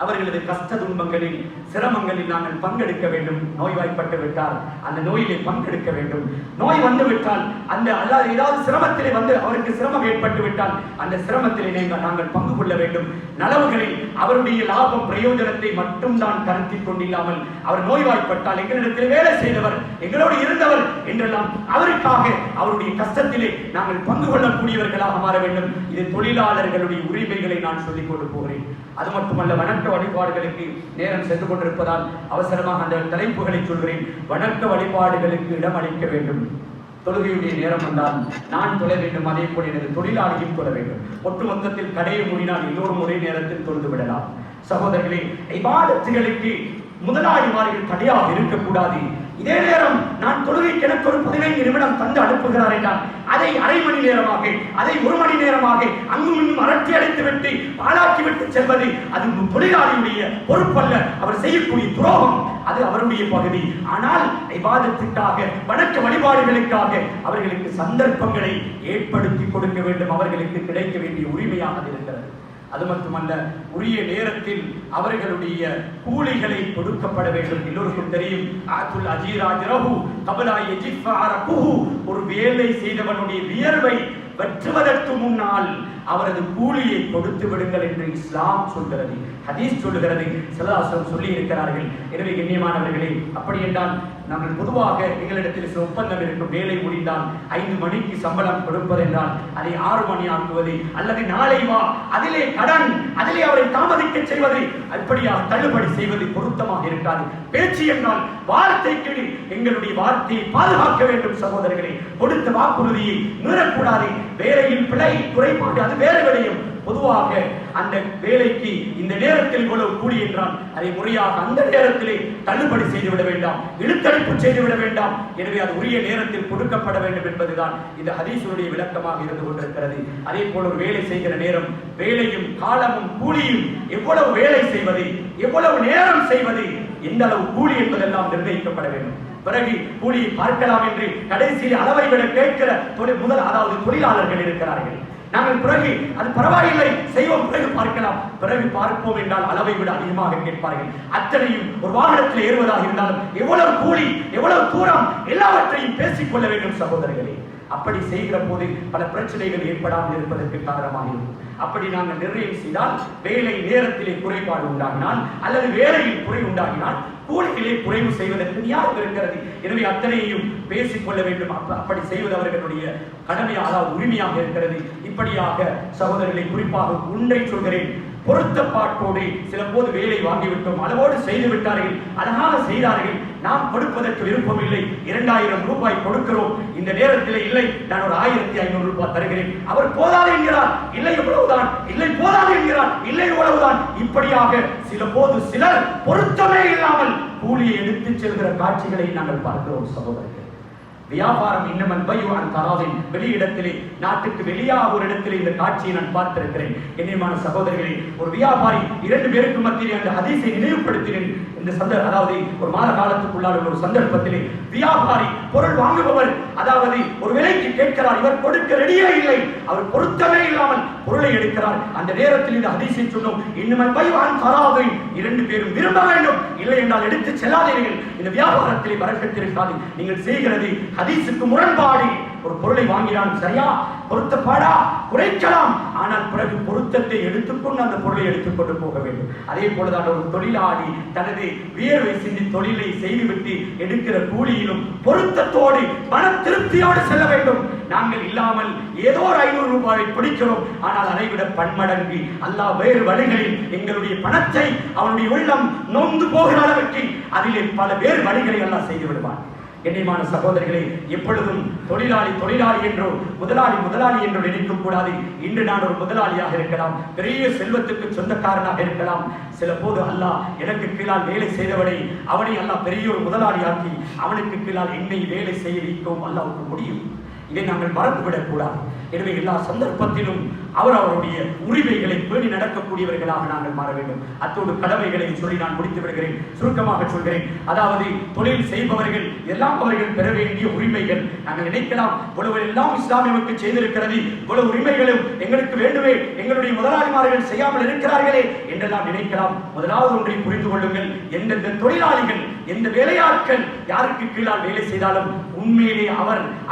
அவர்களது கஷ்ட துன்பங்களில், சிரமங்களில் நாங்கள் பங்கெடுக்க வேண்டும். நோய்வாய்ப்பட்டு விட்டால் அந்த நோயிலே பங்கெடுக்க வேண்டும். நோய் வந்து விட்டால் அந்த அல்லாத ஏதாவது சிரமத்திலே வந்து அவருக்கு சிரமம் ஏற்பட்டு விட்டால் அந்த சிரமத்திலே நாங்கள் பங்கு கொள்ள வேண்டும். நலவுகளில் அவருடைய லாபம் பிரயோஜனத்தை மட்டும் தான் கருத்தில் கொண்டில்லாமல், அவர் நோய்வாய்ப்பட்டால் எங்களிடத்தில் வேலை செய்தவர், எங்களோடு இருந்தவர் என்றெல்லாம் அவருக்காக அவருடைய கஷ்டத்திலே நாங்கள் பங்கு கொள்ளக்கூடியவர்களாக மாற வேண்டும். இது தொழிலாளர்களுடைய உரிமைகளை நான் சொல்லிக் கொண்டு போகிறேன். அது மட்டுமல்ல, வணக்க வழிபாடுகளுக்கு நேரம் சென்று கொண்டிருப்பதால் அவசரமாக அந்த தலைப்புகளை சொல்கிறேன். வணக்க வழிபாடுகளுக்கு இடம் அளிக்க வேண்டும். தொழுகையுடைய நேரம் வந்தால் நான் தொழ வேண்டும், அதே போல எனது தொழிலாளியும் தொழ வேண்டும். ஒட்டுமொத்தத்தில் கடையை மூடினால் எல்லோரும் ஒரே நேரத்தில் தொழுது விடலாம். சகோதரர்களே, இபாதத்துகளுக்கு முதலாளிமார்கள் தடையாக இருக்கக்கூடாது. இதே நேரம் நான் தொழுகைக்கு எனக்கு ஒரு 15 நிமிடம் தந்து அனுப்புகிறார் என்றால் அதை அரை மணி நேரமாக, அதை 1 மணி நேரமாக அங்கும் இங்கும் அரட்டி அடைத்து விட்டு பாழாக்கி விட்டு செல்வது அது தொழிலாளியுடைய பொறுப்பல்ல. அவர் செய்யக்கூடிய துரோகம் அது அவருடைய பகுதி. ஆனால் இபாதத்துக்காக, வணக்க வழிபாடுகளுக்காக அவர்களுக்கு சந்தர்ப்பங்களை ஏற்படுத்தி கொடுக்க வேண்டும். அவர்களுக்கு கிடைக்க வேண்டிய உரிமையாக இருக்கிறது. அது மட்டுமல்ல, உரிய நேரத்தில் அவர்களுடைய கூலிகளை கொடுக்கப்பட வேண்டும். எல்லோருக்கும் தெரியும், ஒரு வேலை செய்தவனுடைய வியர்வை வெற்றுவதற்கு முன்னால் அவரது கூலியை கொடுத்து விடுங்கள் என்று இஸ்லாம் சொல்கிறது, ஹதீஸ் சொல்லுகிறது, ஸல்லல்லாஹு சொல்லி இருக்கிறார்கள். எனவே கண்ணியமானவர்களே, அப்படி என்றால் நாங்கள் பொதுவாக எங்களிடத்தில் சில ஒப்பந்தம் இருக்கும். வேலை முடிந்தால் 5 மணிக்கு சம்பளம் கொடுப்பதென்றால் அதை 6 மணி ஆக்குவது, அல்லது நாளை வா, அதிலே கடன், அதிலே அவரை தாமதிக்க செய்வது, அப்படியாக தள்ளுபடி செய்வது பொருத்தமாக இருக்காது. பேச்சு என்றால் வார்த்தைக்கு எங்களுடைய வார்த்தையை பாதுகாக்க வேண்டும். சகோதரர்களே, கொடுத்த வாக்குறுதியை மீறக்கூடாது. வேலையில் பிழை, குறைபாடு அது வேறு விடயம். பொதுவாக அந்த வேலைக்கு இந்த நேரத்தில் இவ்வளவு கூலி என்றால் அதை முறையாக அந்த நேரத்திலே தள்ளுபடி செய்துவிட வேண்டாம், இழுத்தடிப்பு செய்துவிட வேண்டாம். எனவே அது உரிய நேரத்தில் கொடுக்கப்பட வேண்டும் என்பதுதான் இந்த ஹதீஸுடைய விளக்கமாக இருந்து கொண்டிருக்கிறது. அதே போல ஒரு வேலை செய்கிற நேரம், வேலையும் காலமும் கூலியும், எவ்வளவு வேலை செய்வது, எவ்வளவு நேரம் செய்வது, எந்த அளவு கூலி என்பதெல்லாம் நிர்ணயிக்கப்பட வேண்டும். பிறகு கூலியை பார்க்கலாம் என்று கடைசியில் அளவை விட கேட்கிற அதாவது தொழிலாளர்கள் இருக்கிறார்கள். நாங்கள் பிறகு அது பரவாயில்லை செய்வோம், பிறகு பார்க்கலாம், பிறகு பார்ப்போம் என்றால் அளவை விட அதிகமாக கேட்பார்கள். அத்தனையும் ஒரு வாகனத்தில் ஏறுவதாக இருந்தாலும் எவ்வளவு கூலி, எவ்வளவு தூரம், எல்லாவற்றையும் பேசிக்கொள்ள வேண்டும். சகோதரர்களே, அப்படி செய்கிற போது பல பிரச்சனைகள் ஏற்படாமல் இருப்பதற்கு காரணமாக இருக்கும். அப்படி நாங்கள் நிர்ணயம் செய்தால், வேலை நேரத்திலே குறைபாடு உண்டாகினால் அல்லது வேலையில் குறை உண்டாகினால் கூலிகளே குறைவு செய்வதற்கு ஞாபகம் இருக்கிறது. எனவே அத்தனையும் பேசிக்கொள்ள வேண்டும். அப்படி செய்வது அவர்களுடைய கடமையாக, அதாவது உரிமையாக இருக்கிறது. இப்படியாக சகோதரர்களை, குறிப்பாக ஒன்றை சொல்கிறேன், பொருத்தப்பாட்டோடு சில போது வேலை வாங்கிவிட்டோம், அளவோடு செய்து விட்டார்கள், அழகாக செய்தார்கள், நாம் கொடுப்பதற்கு விருப்பம் இல்லை, 2000 ரூபாய் கொடுக்கிறோம், இந்த நேரத்தில் இல்லை நான் ஒரு 1500 ரூபாய் தருகிறேன், அவர் போதாது என்கிறார், இல்லை எவ்வளவுதான், இல்லை போதாது என்கிறார், இல்லை எவ்வளவுதான். இப்படியாக சில போது சிலர் பொருத்தமே இல்லாமல் கூலியை எடுத்துச் செல்கிற காட்சிகளை நாங்கள் பார்க்கிறோம். சகோதரர்கள், வியாபாரம் இன்னமன் பையுவான் தராவின் வெளியிடத்திலே, நாட்டுக்கு வெளியாக ஒரு இடத்திலே இந்த காட்சியை நான் பார்த்திருக்கிறேன். கண்ணியமான சகோதரர்களே, ஒரு வியாபாரி 2 பேருக்கு மத்தியிலே அந்த ஹதீஸை நினைவுபடுத்தினேன். இந்த அதாவது ஒரு மாத காலத்துக்குள்ளான ஒரு சந்தர்ப்பத்திலே வியாபாரி பொருள் வாங்குபவர், அதாவது ஒரு விலைக்கு கேட்கிறார், இவர் கொடுக்க ரெடியே இல்லை, அவர் பொருத்தமே இல்லாமல் பொருளை எடுக்கிறார். அந்த நேரத்தில் இந்த ஹதீஸை சொன்னோம், இன்னமன் பையுவான் தராவின் 2 பேரும் விரும்ப வேண்டும், இல்லை என்றால் எடுத்து செல்லாதீர்கள், இந்த வியாபாரத்திலே வரக்கத்திருக்காது. நீங்கள் செய்கிறது ஹதீஸுக்கு முரண்பாடு. ஒரு பொருளை வாங்கினான், சரியா, பொருத்தப்பாடா, குறைக்கலாம், ஆனால் பிறகு பொருத்தத்தை எடுத்துக்கொண்டு அந்த பொருளை எடுத்துக்கொண்டு போக வேண்டும். அதே போலதான் ஒரு தொழிலாளி தனது வியர்வை சிந்தி தொழிலை செய்துவிட்டு எடுக்கிற கூலியிலும் பொருத்தத்தோடு மன திருப்தியோடு செல்ல வேண்டும். நாங்கள் இல்லாமல் ஏதோ ஒரு 500 ரூபாயை பிடிக்கிறோம். ஆனால் அதைவிட பன்மடங்கு அல்லாஹ் வேறு வழிகளில் எங்களுடைய பணத்தை அவனுடைய உள்ளம் நொந்து போகிற அளவுக்கு அதிலே பல வேறு வழிகளை அல்லாஹ் செய்து விடுவான். கண்ணியமான சகோதரர்களே, எப்பொழுதும் தொழிலாளி தொழிலாளி என்றோ முதலாளி முதலாளி என்றோ நினைக்க கூடாது. இன்று நான் ஒரு முதலாளியாக இருக்கலாம், பெரிய செல்வத்துக்கு சொந்தக்காரனாக இருக்கலாம். சில போது அல்லாஹ் எனக்கு கீழால் வேலை செய்தவனை அவனை அல்லாஹ் பெரிய ஒரு முதலாளியாக்கி அவனுக்கு கீழால் என்னை வேலை செய்ய வைக்கவும் அல்லாஹ்வுக்கு முடியும். இதை நாங்கள் மறந்துவிடக் கூடாது. எனவே எல்லா சந்தர்ப்பத்திலும் அவருடைய உரிமைகளை பேணி நடக்கக்கூடியவர்களாக நாங்கள் மாற வேண்டும். அத்தோடு கடமைகளை சொல்லி நான் முடித்து விடுகிறேன், சுருக்கமாக சொல்கிறேன். அதாவது தொழில் செய்பவர்கள் எல்லாம் அவர்கள் பெற வேண்டிய உரிமைகள். நாங்கள் நினைக்கலாம், இவ்வளவு எல்லாம் இஸ்லாமியருக்கு செய்திருக்கிறது, இவ்வளவு உரிமைகளும் எங்களுக்கு வேண்டுமே, எங்களுடைய முதலாளிமார்கள் செய்யாமல் இருக்கிறார்களே என்றெல்லாம் நினைக்கலாம். முதலாவது ஒன்றை புரிந்து கொள்ளுங்கள், எந்தெந்த தொழிலாளிகள் எந்த வேலையாட்கள் யாருக்கு கீழால் வேலை செய்தாலும் உண்மையிலே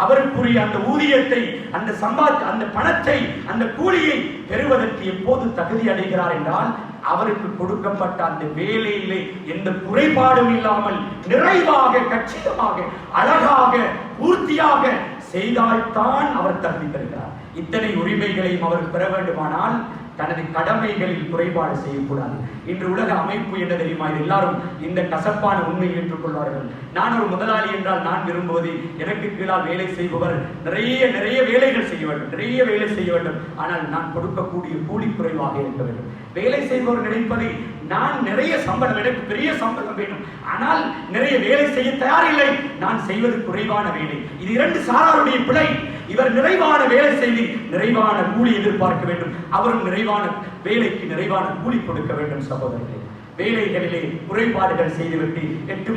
அவருக்குரிய அந்த ஊதியத்தை, அந்த பணத்தை, அந்த கூலியை பெறுவதற்கு எப்போது தகுதி அடைகிறார் என்றால் அவருக்கு கொடுக்கப்பட்ட அந்த வேலையிலே எந்த குறைபாடும் இல்லாமல் நிறைவாக, கச்சிதமாக, அழகாக, பூர்த்தியாக செய்தால்தான் அவர் தகுதி பெறுகிறார். இத்தனை உரிமைகளையும் அவர் பெற வேண்டுமானால் தனது கடமைகளில் குறைபாடு செய்யக்கூடாது. இன்று உலக அமைப்பு என்ன தெரியுமா? எல்லாரும் இந்த கசப்பான உண்மையை ஏற்றுக்கொள்வார்கள். நான் ஒரு முதலாளி என்றால் நான் விரும்புவது எனக்கு கீழால் வேலை செய்பவர் நிறைய வேலைகள் செய்ய வேண்டும், நிறைய வேலை செய்ய வேண்டும். ஆனால் நான் கொடுக்கக்கூடிய கூலி குறைவாக இருக்க வேண்டும். வேலை செய்பவர் நினைப்பது நான் நிறைய சம்பளம், எனக்கு பெரிய சம்பளம் வேண்டும், ஆனால் நிறைய வேலை செய்ய தயாரில்லை, நான் செய்வது குறைவான வேலை. இது இரண்டு சாராருடைய பிழை. இவர் நிறைவான வேலை செய்து நிறைவான கூலி எதிர்பார்க்க வேண்டும், அவரும் நிறைவான வேலைக்கு நிறைவான கூலி கொடுக்க வேண்டும். சகோதரர்களே, வேலைகளிலே குறைபாடுகள் செய்துவிட்டு 8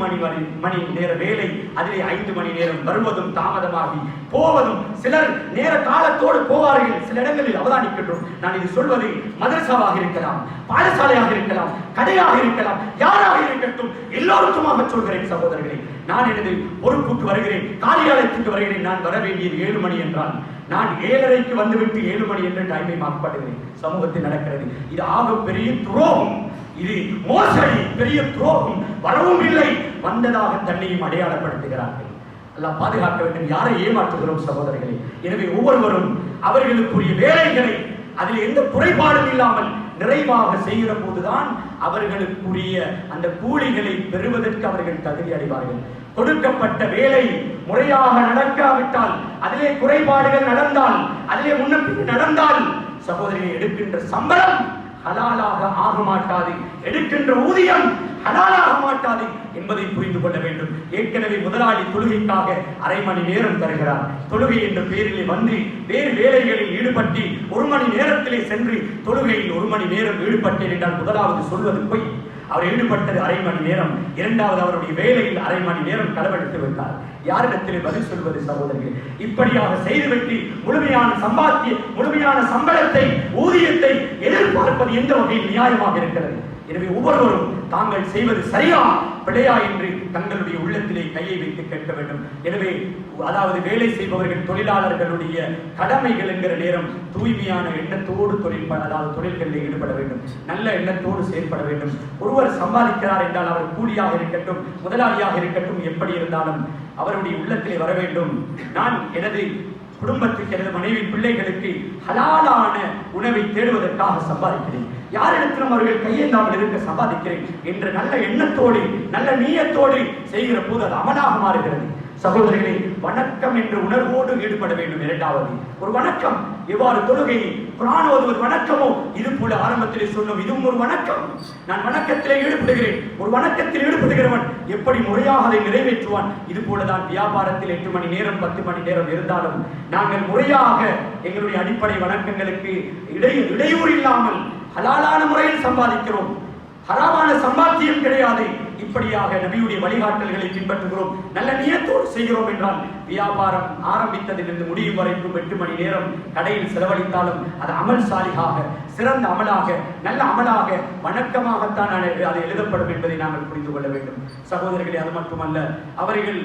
மணி நேர வேலை, அதிலே 5 மணி நேரம் வருவதும் தாமதமாகி போவதும், சிலர் நேர காலத்தோடு போவார்கள். சில இடங்களில் அவதானிக்கின்றோம். நான் இது சொல்வது மதரசாவாக இருக்கலாம், பாடசாலையாக இருக்கலாம், கடையாக இருக்கலாம், யாராக இருக்கட்டும், எல்லோருக்குமாக சொல்கிறேன். சகோதரர்களே, நான் எனது பொறுப்புக்கு வருகிறேன், காரியாலயத்துக்கு வருகிறேன். நான் வர வேண்டியது 7 மணி என்றால் நான் 7:30 வந்துவிட்டு 7 மணி என்று டைமை மாற்றப்படுகிறேன். சமூகத்தில் நடக்கிறது. இது ஆக பெரிய துரோகம், இது மோசடி, பெரிய துரோகம். வரவும் இல்லை, வந்ததாக தன்னையும் அடையாளப்படுத்துகிறார்கள். அல்லாஹ் பாதுகாக்க வேண்டும். யாரை ஏமாற்றுகிறோம் சகோதரர்களே? எனவே ஒவ்வொருவரும் அவர்களுக்குரிய வேலைகளை அதில் எந்த குறைபாடும் இல்லாமல் நிறைவாக செய்கிற போதுதான் அவர்களுக்குரிய அந்த கூலிகளை பெறுவதற்கு அவர்கள் தகுதி அடைவார்கள். கொடுக்கப்பட்ட வேலை முறையாக நடக்காவிட்டால், அதிலே குறைபாடுகள் நடந்தால், அதிலே முன்னப்பின் நடந்தால், சகோதரிகளை எடுக்கின்ற சம்பளம் ஹலாலாக ஆக மாட்டாது, எடுக்கின்ற ஊதியம் ஹலாலாக மாட்டாது என்பதை புரிந்து கொள்ள வேண்டும். ஏற்கனவே முதலாளி தொழுகைக்காக 1/2 மணி நேரம் தருகிறார். தொழுகை என்ற பெயரிலே வந்து வேறு வேலைகளில் ஈடுபட்டு 1 மணி நேரத்திலே சென்று தொழுகையில் 1 மணி நேரம் ஈடுபட்டேன் என்றால் முதலாவது சொல்வது பொய். அவர் ஈடுபட்டது 1/2 மணி நேரம். இரண்டாவது அவருடைய வேலையில் 1/2 மணி நேரம் களவெடுத்து விட்டார். யாரிடத்திலே பதில் சொல்வது சகோதரர்களே? இப்படியாக செய்துவிட்டு முழுமையான சம்பளத்தை, ஊதியத்தை எதிர்பார்ப்பது எந்த வகையில் நியாயமாக இருக்கிறது? எனவே ஒவ்வொருவரும் தாங்கள் செய்வது சரியா பிழையா என்று தங்களுடைய உள்ளத்திலே கையை வைத்து கேட்க வேண்டும். எனவே அதாவது வேலை செய்பவர்கள், தொழிலாளர்களுடைய கடமைகள் என்கிற நேரம் தூய்மையான எண்ணத்தோடு தொழில்களில் ஈடுபட வேண்டும், நல்ல எண்ணத்தோடு செயல்பட வேண்டும். ஒருவர் சம்பாதிக்கிறார் என்றால் அவர் கூலியாக இருக்கட்டும், முதலாளியாக இருக்கட்டும், எப்படி இருந்தாலும் அவருடைய உள்ளத்திலே வர வேண்டும், நான் எனது குடும்பத்துக்கு, எனது மனைவி பிள்ளைகளுக்கு ஹலாலான உணவை தேடுவதற்காக சம்பாதிக்கிறேன், யாரிடத்திலும் அவர்கள் கையேந்தாமல் இருக்க சம்பாதிக்கிறேன் என்ற நல்ல எண்ணத்தோடு, நல்ல நீயத்தோடு செய்கிற போது அது அமலாக மாறுகிறது. சகோதரிகளே, வணக்கம் என்ற உணர்வோடு ஈடுபட வேண்டும். இரண்டாவது ஒரு வணக்கம். எவ்வாறு தொழுகை, குர்ஆன் ஓதுவது வணக்கமோ, இது போல ஆரம்பத்திலே சொன்னோம், இதுவும் ஒரு வணக்கம். நான் வணக்கத்திலே ஈடுபடுகிறேன். ஒரு வணக்கத்தில் ஈடுபடுகிறவன் எப்படி முறையாக அதை நிறைவேற்றுவான்? இது போலதான் வியாபாரத்தில் 8 மணி நேரம் 10 மணி நேரம் இருந்தாலும் நாங்கள் முறையாக எங்களுடைய அடிப்படை வணக்கங்களுக்கு இடையூறு இல்லாமல் ஹலாலான முறையில் சம்பாதிக்கிறோம். ஹராமான சம்பாத்தியம் கிடையாது. இப்படியாக நபியுடைய வழிகாட்டல்களை பின்பற்றுகிறோம், நல்ல நியத்தோடு செய்கிறோம் என்றால் வியாபாரம் ஆரம்பித்ததிலிருந்து முடியும் வரைக்கும் 8 மணி நேரம் கடையில் செலவழித்தாலும் அது அமல் சாலிகாக, சிறந்த அமலாக, நல்ல அமலாக, வணக்கமாகத்தான் அது எழுதப்படும் என்பதை நாங்கள் புரிந்து கொள்ள வேண்டும். சகோதரர்களே, அது மட்டுமல்ல, அவர்கள்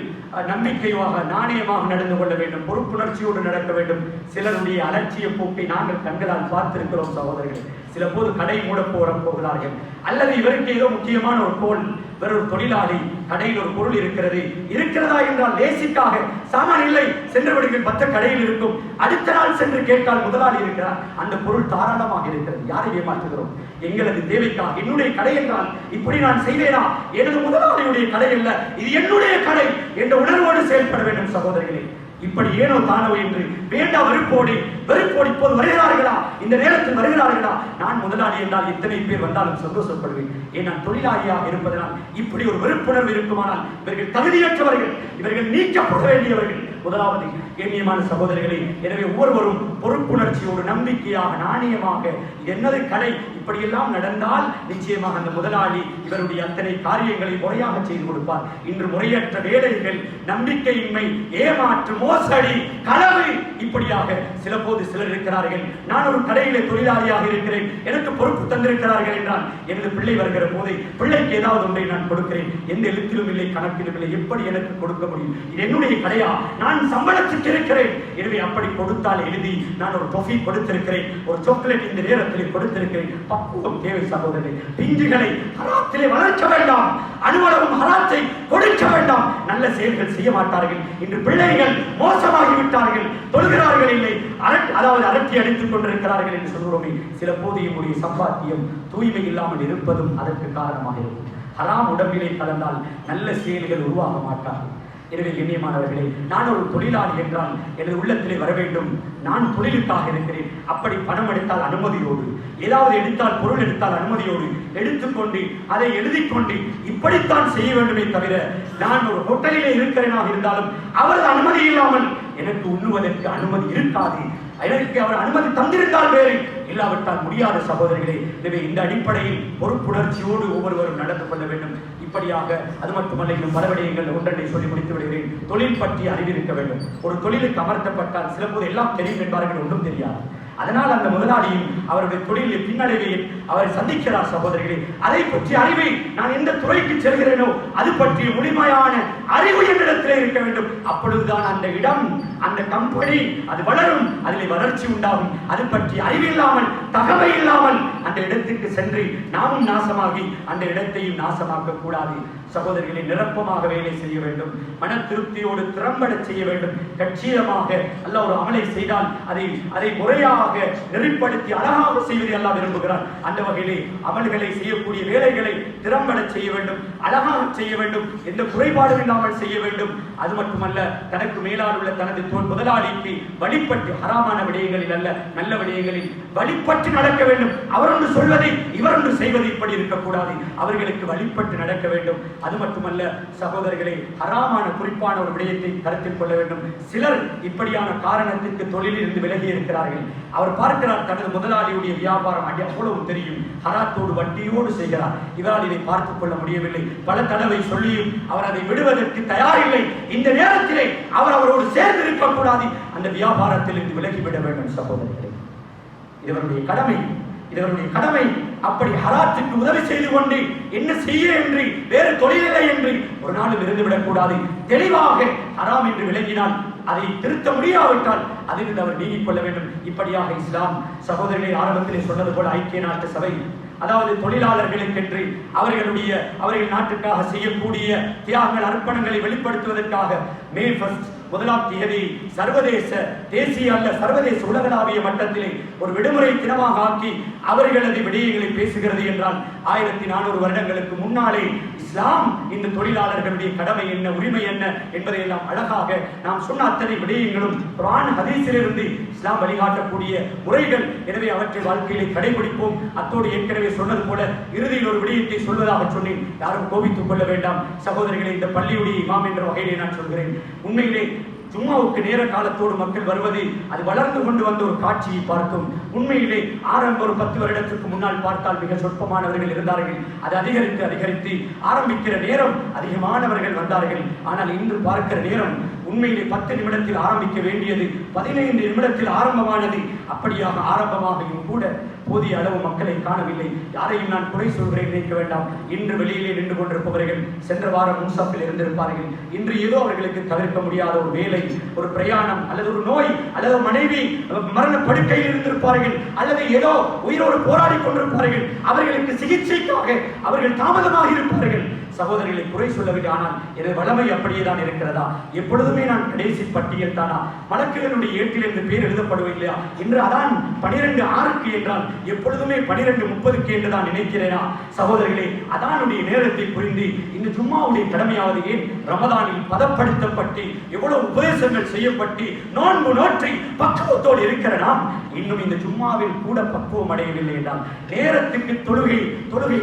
நம்பிக்கையாக, நாணயமாக நடந்து கொள்ள வேண்டும், பொறுப்புணர்ச்சியோடு நடக்க வேண்டும். சிலருடைய அலட்சிய போக்கை நாங்கள் கண்களால் பார்த்திருக்கிறோம் சகோதரர்கள். சில போது கடை மூட போகிறார்கள், அல்லது இவருக்கு ஏதோ முக்கியமான ஒரு கோல், வேறொரு தொழிலாளி கடையில் ஒரு பொருள் இருக்கிறதா என்றால் லேசிக்காக சாமான் இல்லை, சென்று விடுங்கள், மற்ற கடையில் இருக்கும். அடுத்த நாள் சென்று கேட்டால் முதலாளி இருக்கிறார், அந்த பொருள் தாராளமாக இருக்கிறது. யாரை ஏமாற்றுகிறோம்? எங்களது தேவைக்காக. என்னுடைய கடை என்றால் இப்படி நான் செய்வேனா? எனது முதலாளியுடைய கடை அல்ல, இது என்னுடைய கடை என்ற உணர்வோடு செயல்பட வேண்டும் சகோதரர்களே. இப்படி ஏனோ தானோ என்று வேண்டா வெறுப்போடு இப்போது வருகிறார்களா, இந்த நேரத்தில் வருகிறார்களா? நான் முதலாளி என்றால் எத்தனை பேர் வந்தாலும் சந்தோஷப்படுவேன். ஏன் நான் தொழிலாளியாக இருப்பதனால் இப்படி ஒரு வெறுப்புணர்வு இருக்குமானால் இவர்கள் தகுதியற்றவர்கள், இவர்கள் நீக்கப்பட வேண்டியவர்கள். முதலாவது கண்ணியமான சகோதரர்களே, எனவே ஒவ்வொருவரும் பொறுப்புணர்ச்சியோடு நம்பிக்கையாக நாணயமாக என்னது கடை இப்படியெல்லாம் நடந்தால் நிச்சயமாக அந்த முதலாளி இவருடைய அத்தனை காரியங்களை முறையாக செய்து கொடுப்பார். இன்று முறையற்ற வேலைகள், நம்பிக்கையின்மை, ஏமாற்று, மோசடி, களவு இப்படியாக சிலர் இருக்கிறார்கள். நான் ஒரு கடையிலே தொழிலாளியாக இருக்கிறேன், எனக்கு பொறுப்பு தந்திருக்கிறார்கள் என்றால் எனது பிள்ளை வருகிற போது பிள்ளைக்கு ஏதாவது ஒன்றை நான் கொடுக்கிறேன், எந்த எழுத்திலும் இல்லை, கணக்கிலும் இல்லை, எப்படி எனக்கு கொடுக்க முடியும்? இது என்னுடைய கடையா? நான் சம்பளத்துக்கு இருக்கிறேன். எனவே அப்படி கொடுத்தால் எழுதி நான் ஒரு டொஃபி கொடுத்திருக்கிறேன், ஒரு சாக்லேட் இந்த நேரத்தில் கொடுத்திருக்கிறேன். பக்குவம் தேவை சகோதரர்களே. பிஞ்சுகளை ஹராத்திலே வளர்க்க வேண்டாம், அனுமளவும் ஹராத்தை கொடுக்க வேண்டாம். நல்ல செயல்கள் செய்ய மாட்டார்கள். இன்று பிள்ளைகள் மோசமாகிவிட்டார்கள், தொழுகிறார்கள் இல்லை, அதாவது அரட்டி அடித்துக் கொண்டிருக்கிறார்கள் என்று சொல்கிறோமே. சில போது என்னுடைய சம்பாத்தியம் தூய்மை இல்லாமல் இருப்பதும் அதற்கு காரணமாக இருக்கும். ஹராம் உடம்பிலே கலந்தால் நல்ல செயல்கள் உருவாக மாட்டார்கள். எனவே கண்ணியமானவர்களே, நான் ஒரு தொழிலாளி என்றால் எனது உள்ளத்திலே வர வேண்டும், நான் தொழிலுக்காக இருக்கிறேன். அப்படி பணம் எடுத்தால் அனுமதியோடு, ஏதாவது எடுத்தால் பொருள் எடுத்தால் அனுமதியோடு எடுத்துக்கொண்டு அதை எழுதிக்கொண்டு இப்படித்தான் செய்ய வேண்டுமே தவிர, நான் ஒரு ஹோட்டலிலே இருக்கிறேனாக இருந்தாலும் அவரது அனுமதி இல்லாமல் எனக்கு உண்ணுவதற்கு அனுமதி இருக்காது. எனக்கு அவர் அனுமதி தந்திருந்தால் வேறு, இல்லாவிட்டால் முடியாத சகோதரர்களே. எனவே இந்த அடிப்படையில் பொறுப்புணர்ச்சியோடு ஒவ்வொருவரும் நடந்து கொள்ள வேண்டும். இப்படியாக அது மட்டுமல்ல, இன்னும் பல விடயங்கள் ஒன்றனை சொல்லி முடித்து விடுகிறேன். தொழில் பற்றி அறிவிருக்க வேண்டும். ஒரு தொழிலுக்கு அமர்த்தப்பட்டால் சில போது எல்லாம் தெரியும் என்பார்கள், ஒன்றும் தெரியாது. அதனால் அந்த முதலாளியும் அவருடைய தொழிலில் பின்னடைவை அவர் சந்திக்கிறார் சகோதரர்களே. அதை பற்றி அறிவை, நான் எந்த துறைக்கு செல்கிறேனோ அது பற்றிய முழுமையான அறிவு என்னிடத்திலே இருக்க வேண்டும். அப்பொழுதுதான் அந்த இடம், அந்த கம்பெனி அது வளரும், அதில் வளர்ச்சி உண்டாகும். அது பற்றி அறிவில்லாமல், தகவல் இல்லாமல் அந்த இடத்துக்கு சென்று நாமும் நாசமாகி அந்த இடத்தையும் நாசமாக்க கூடாது சகோதரர்களை. நிரப்பமாக வேலை செய்ய வேண்டும், மன திருப்தியோடு திறம்பட செய்ய வேண்டும். கட்சியமாக அல்ல ஒரு அமலை செய்தால் அதை முறையாக நெறிப்படுத்தி அழகாக செய்வதை எல்லாம் விரும்புகிறார். அந்த வகையிலே அமல்களை செய்யக்கூடிய வேலைகளை திறம்பட செய்ய வேண்டும், அழகாக செய்ய வேண்டும், எந்த குறைபாடும் இல்லாமல் செய்ய வேண்டும். அது மட்டுமல்ல, தனக்கு மேலால் உள்ள தனது முதலாளிக்கு வழிபட்டு, ஹராமான விடயங்களில் அல்ல நல்ல விடயங்களில் வழிபட்டு நடக்க வேண்டும். அவர் ஒன்று சொல்வதை இவர் ஒன்று செய்வது இப்படி இருக்கக்கூடாது, அவர்களுக்கு வழிபட்டு நடக்க வேண்டும். அது மட்டுமல்ல சகோதரர்களே, ஹராமான குறிப்பான ஒரு விடயத்தை கருத்தில் கொள்ள வேண்டும். சிலர் இப்படியான காரணத்திற்கு தொழிலில் இருந்து விலகி இருக்கிறார்கள். அவர் பார்க்கிறார், தனது முதலாளியுடைய வியாபாரம் அவ்வளவு தெரியும், ஹராத்தோடு வட்டியோடு செய்கிறார், இவரால் இதை பார்த்துக் கொள்ள முடியவில்லை. பல தடவை சொல்லியும் அவர் அதை விடுவதற்கு தயாரில்லை. இந்த நேரத்திலே அவர் அவரோடு சேர்ந்து இருக்கக்கூடாது, அந்த வியாபாரத்தில் இருந்து விலகிவிட வேண்டும் சகோதரர்களே. இதனுடைய கடமை. அப்படி ஹராத்துக்கு உதவி செய்து கொண்டு என்ன செய்ய என்று, வேறு தொழிலை என்று ஒரு நாளும் இருந்துவிடக் கூடாது. தெளிவாக ஹராம் என்று விளங்கினால் அதை திருத்த முடியாவிட்டால் அதிலிருந்து அவர் நீங்கிக் கொள்ள வேண்டும். இப்படியாக இஸ்லாம் சகோதரர்களை ஆரம்பத்திலே சொன்னது போல ஐக்கிய நாட்டு சபை, அதாவது தொழிலாளர்களுக்கென்று அவர்கள் நாட்டுக்காக செய்யக்கூடிய தியாகங்கள், அர்ப்பணங்களை வெளிப்படுத்துவதற்காக மே 1 சர்வதேச, தேசிய அல்ல சர்வதேச உலகளாவிய மட்டத்திலே ஒரு விடுமுறை தினமாக ஆக்கி அவர்களது விடயங்களை பேசுகிறது என்றால் 1400 வருடங்களுக்கு முன்னாலே இஸ்லாம் இந்த தொழிலாளர்களுடைய கடமை என்ன, உரிமை என்ன என்பதை எல்லாம் அழகாக நாம் சொன்ன அத்தனை விடயங்களும் குர்ஆன் ஹதீஸிலிருந்து இஸ்லாம் வழிகாட்டக்கூடிய முறைகள். எனவே அவற்றை வாழ்க்கையிலே கடைபிடிப்போம். அத்தோடு ஏற்கனவே சொன்னது போல இறுதியில் ஒரு விடயத்தை சொல்வதாக சொன்னேன், யாரும் கோபித்துக் கொள்ள வேண்டாம் சகோதரர்களே. இந்த பள்ளியுடைய இமாம் என்ற வகையிலே நான் சொல்கிறேன், உண்மையிலே ஜும்மாவுக்கு நேர காலத்தோடு மக்கள் வருவது அது வளர்ந்து கொண்டு வந்த ஒரு காட்சியை பார்த்தோம். உண்மையிலே ஆரம்ப ஒரு 10 வருடத்திற்கு முன்னால் பார்த்தால் மிக சொற்பமானவர்கள் இருந்தார்கள். அது அதிகரித்து ஆரம்பிக்கிற நேரம் அதிகமானவர்கள் வந்தார்கள். ஆனால் இன்று பார்க்கிற நேரம் உண்மையிலே 10 நிமிடத்தில் ஆரம்பிக்க வேண்டியது 15 நிமிடத்தில் ஆரம்பமானது. அப்படியாக ஆரம்பமாகியும் கூட போதிய அளவு மக்களை காணவில்லை. யாரையும் நான் குறை சொல்கிறேன் நினைக்க வேண்டாம். இன்று வெளியிலே நின்று கொண்டிருப்பவர்கள் சென்ற வாரம் முன்சாப்பில் இருந்திருப்பார்கள். இன்று ஏதோ அவர்களுக்கு தவிர்க்க முடியாத ஒரு வேலை, ஒரு பிரயாணம், அல்லது ஒரு நோய், அல்லது மனைவி மரண படுக்கையில் இருந்திருப்பார்கள், அல்லது ஏதோ உயிரோடு போராடி கொண்டிருப்பார்கள். அவர்களுக்கு சிகிச்சைக்காக அவர்கள் தாமதமாக இருப்பார்கள். சகோதரிகளை குறை சொல்லவில்லை. ஆனால் எனது வளமை அப்படியே தான் இருக்கிறதா? எப்பொழுதுமே நான் கடைசி பட்டியல் தானா? மலக்குகளுடைய ஏட்டில் என்று பேர் எழுதப்படவில்லையா? இன்று அதான் 12:06 என்றால் எப்பொழுதுமே 12:30 என்று தான் நினைக்கிறேனா? சகோதரிகளே, அதானுடைய நேரத்தை புரிந்து இந்த ஜும்மாவுடைய கடமையாவது ஏன் ரமதானில் பதப்படுத்தப்பட்டு எவ்வளவு உபதேசங்கள் செய்யப்பட்டு நோன்பு நோற்றி பக்குவத்தோடு இருக்கிற நாம் இன்னும் இந்த ஜும்மாவில் கூட பக்குவம் அடையவில்லை என்றால் நேரத்துக்கு தொழுகை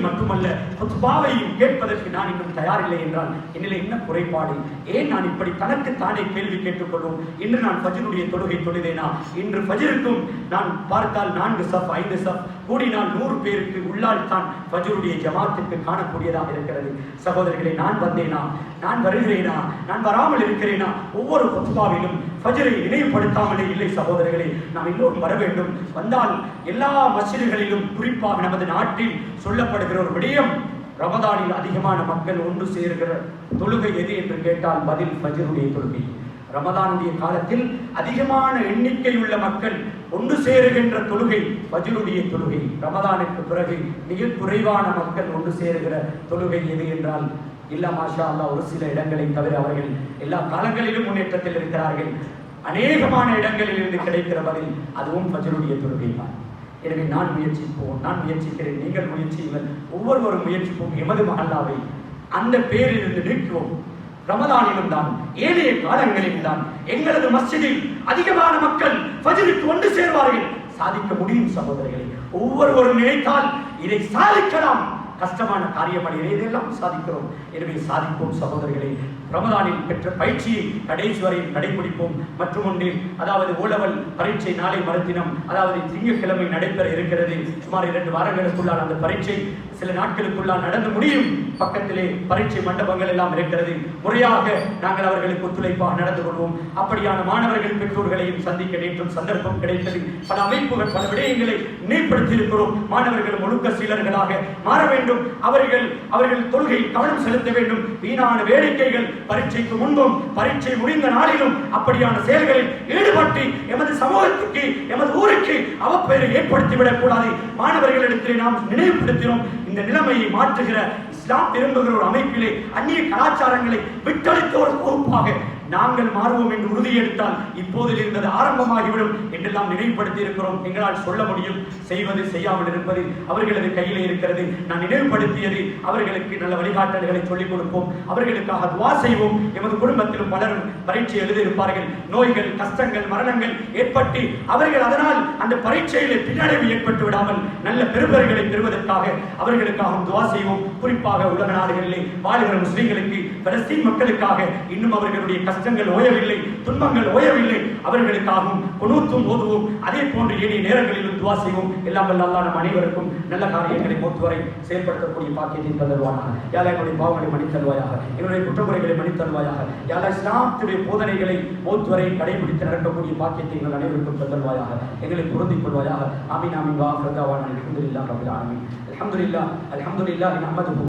மட்டுமல்ல குத்பாவையும் கேட்பதற்கு நான் இன்னும் தயாரில்லை என்றால் என்னில் என்ன குறைபாடு? ஏன் நான் இப்படி தனக்கு தானே கேள்வி கேட்டுக்கொள்வோம்? இன்று நான் ஃபஜ்ருடைய தொழுகை தொழுதேனா? இன்று ஃபஜ்ருக்கும் நான் பார்த்தால் 4 சஃப் 5 சஃப் கூடினால் 100 பேருக்கு உள்ளால் தான் ஃபஜ்ருடைய ஜமாத்துக்கு காணக்கூடியதாக இருக்கிறது. சகோதரர்களே, நான் வந்தேனா? நான் வருகிறேனா? நான் வராமல் இருக்கிறேனா? ஒவ்வொரு குத்பாவிலும் ஃபஜ்ரை நினைவுபடுத்தாமலே இல்லை. சகோதரர்களே, நாம் எல்லோரும் வர வேண்டும். வந்தால் எல்லா மஸ்ஜிதுகளிலும் குறிப்பாக நமது நாட்டில் சொல்லப்படுகிற ஒரு விடயம், ரமதானில் அதிகமான மக்கள் ஒன்று சேருகிற தொழுகை எது என்று கேட்டால் பதில் ஃபஜ்ருடைய தொழுகை. ரமதானுடைய காலத்தில் அதிகமான எண்ணிக்கை உள்ள மக்கள் ஒன்று சேருகின்ற தொழுகை ஃபஜ்ருடைய தொழுகை. ரமதானுக்கு பிறகு மிக குறைவான மக்கள் ஒன்று சேருகிற தொழுகை எது என்றால் இல்ல மாஷா அல்லாஹ், ஒரு சில இடங்களை தவிர அவர்கள் எல்லா காலங்களிலும் முன்னேற்றத்தில் இருக்கிறார்கள். அநேகமான இடங்களில் இருந்து கிடைக்கிற பதில் அதுவும் ஃபஜ்ருடைய தொழுகை தான். எனவே நான் முயற்சிப்போம், நான் முயற்சிக்கிறேன், நீங்கள் முயற்சியுங்கள், ஒவ்வொருவரும் முயற்சிப்போம். எமது மஹல்லாவை அந்த பேரில் இருந்து நீக்குவோம். ரமதானிலும் தான் ஏனைய காலங்களிலும் தான் எங்களது மஸ்ஜிதில் அதிகமான மக்கள் ஃபஜ்ருக்கு ஒன்று சேர்வார்கள். சாதிக்க முடியும் சகோதரர்களே. ஒவ்வொருவரும் நினைத்தால் இதை சாதிக்கலாம். கஷ்டமான காரியம் அல்ல, இதெல்லாம் சாதிக்கிறோம். எனவே சாதிப்போம் சகோதரர்களே. ரமதானில் பெற்ற பயிற்சியை கடைசி வரையில் கடைபிடிப்போம். மற்றும் ஒன்றில் அதாவது ஓலவல் பரீட்சை நாளை மறுதினம், அதாவது திங்கட்கிழமை நடைபெற இருக்கிறது. சுமார் 2 வாரங்களுக்குள்ளால் அந்த பரீட்சை சில நாட்களுக்குள்ளால் நடந்து முடியும். பக்கத்திலே பரீட்சை மண்டபங்கள் எல்லாம் இருக்கிறது. முறையாக நாங்கள் அவர்களுக்கு ஒத்துழைப்பாக நடந்து கொள்வோம். அப்படியான மாணவர்கள் பெற்றோர்களையும் சந்திக்க நேற்றும் சந்தர்ப்பம் கிடைத்தது. பல அமைப்புகள் பல விடயங்களை நினைப்படுத்தி இருக்கிறோம். மாணவர்கள் ஒழுக்க சீலர்களாக மாற வேண்டும். அவர்கள் தொழுகை கவனம் செலுத்த வேண்டும். வீணான வேடிக்கைகள் பரீட்சைக்கு முன்பும் பரீட்சை முடிந்த நாளிலும் அப்படியான செயல்களில் ஈடுபட்டு எமது சமூகத்துக்கு எமது ஊருக்கு அவப்பெயரை ஏற்படுத்திவிடக் கூடாது. மாணவர்களிடத்திலே நாம் நினைவுபடுத்தினோம். இந்த நிலைமையை மாற்றுகிற இஸ்லாம் விரும்புகிற ஒரு அமைப்பிலே அந்நிய கலாச்சாரங்களை விட்டளித்த ஒரு பொறுப்பாக நாங்கள் மாறுவோம் என்று உறுதியெடுத்தால் இப்போதில் இருந்தது ஆரம்பமாகிவிடும் என்றெல்லாம் நினைவுபடுத்தி இருக்கிறோம். எங்களால் சொல்ல முடியும். செய்வது செய்யாமல் இருப்பது அவர்களது கையிலே இருக்கிறது. நான் நினைவுபடுத்தியது அவர்களுக்கு நல்ல வழிகாட்டல்களை சொல்லிக் கொடுப்போம். அவர்களுக்காக துஆ செய்வோம். எமது குடும்பத்திலும் பலரும் பரீட்சை எழுதியிருப்பார்கள். நோய்கள், கஷ்டங்கள், மரணங்கள் ஏற்பட்டு அவர்கள் அதனால் அந்த பரீட்சையிலே பின்னடைவு ஏற்பட்டு விடாமல் நல்ல பெறுபர்களை பெறுவதற்காக அவர்களுக்காகவும் துஆ செய்வோம். குறிப்பாக உலக நாடுகளிலே வாழுகிற முஸ்லிம்களுக்கு, பலஸ்தீன் மக்களுக்காக இன்னும் அவர்களுடைய கஷ்டங்கள் ஓயவில்லை, துன்பங்கள் ஓயவில்லை. அவர்களுக்காகவும் குனூத்தும் ஓதுவோம். அதே போன்று ஏனைய நேரங்களிலும் துஆ செய்வோம். எல்லாம் வல்ல அல்லாஹ் நம் அனைவருக்கும் நல்ல காரியங்களை மூத்துவரை செயல்படுத்தக்கூடிய பாக்கியத்தை தருவானாக. யா அல்லாஹ், எங்களுடைய பாவங்களை மன்னித்தருவாயாக, எங்களுடைய குற்றங்குறைகளை மன்னித்தருவாயாக. யா அல்லாஹ், இஸ்லாத்துடைய போதனைகளை மூத்துவரை கடைபிடித்து நடக்கக்கூடிய பாக்கியத்தை எங்கள் அனைவருக்கும் தருவாயாக. எங்களை பொருந்திக் கொள்வாயாக. ஆமீன் ஆமீன். வா ஆஃபிரு தஅவானா அல்ஹம்துலில்லாஹி ரப்பில் ஆலமீன். அல்ஹம்துலில்லாஹ் நஹ்மதுஹு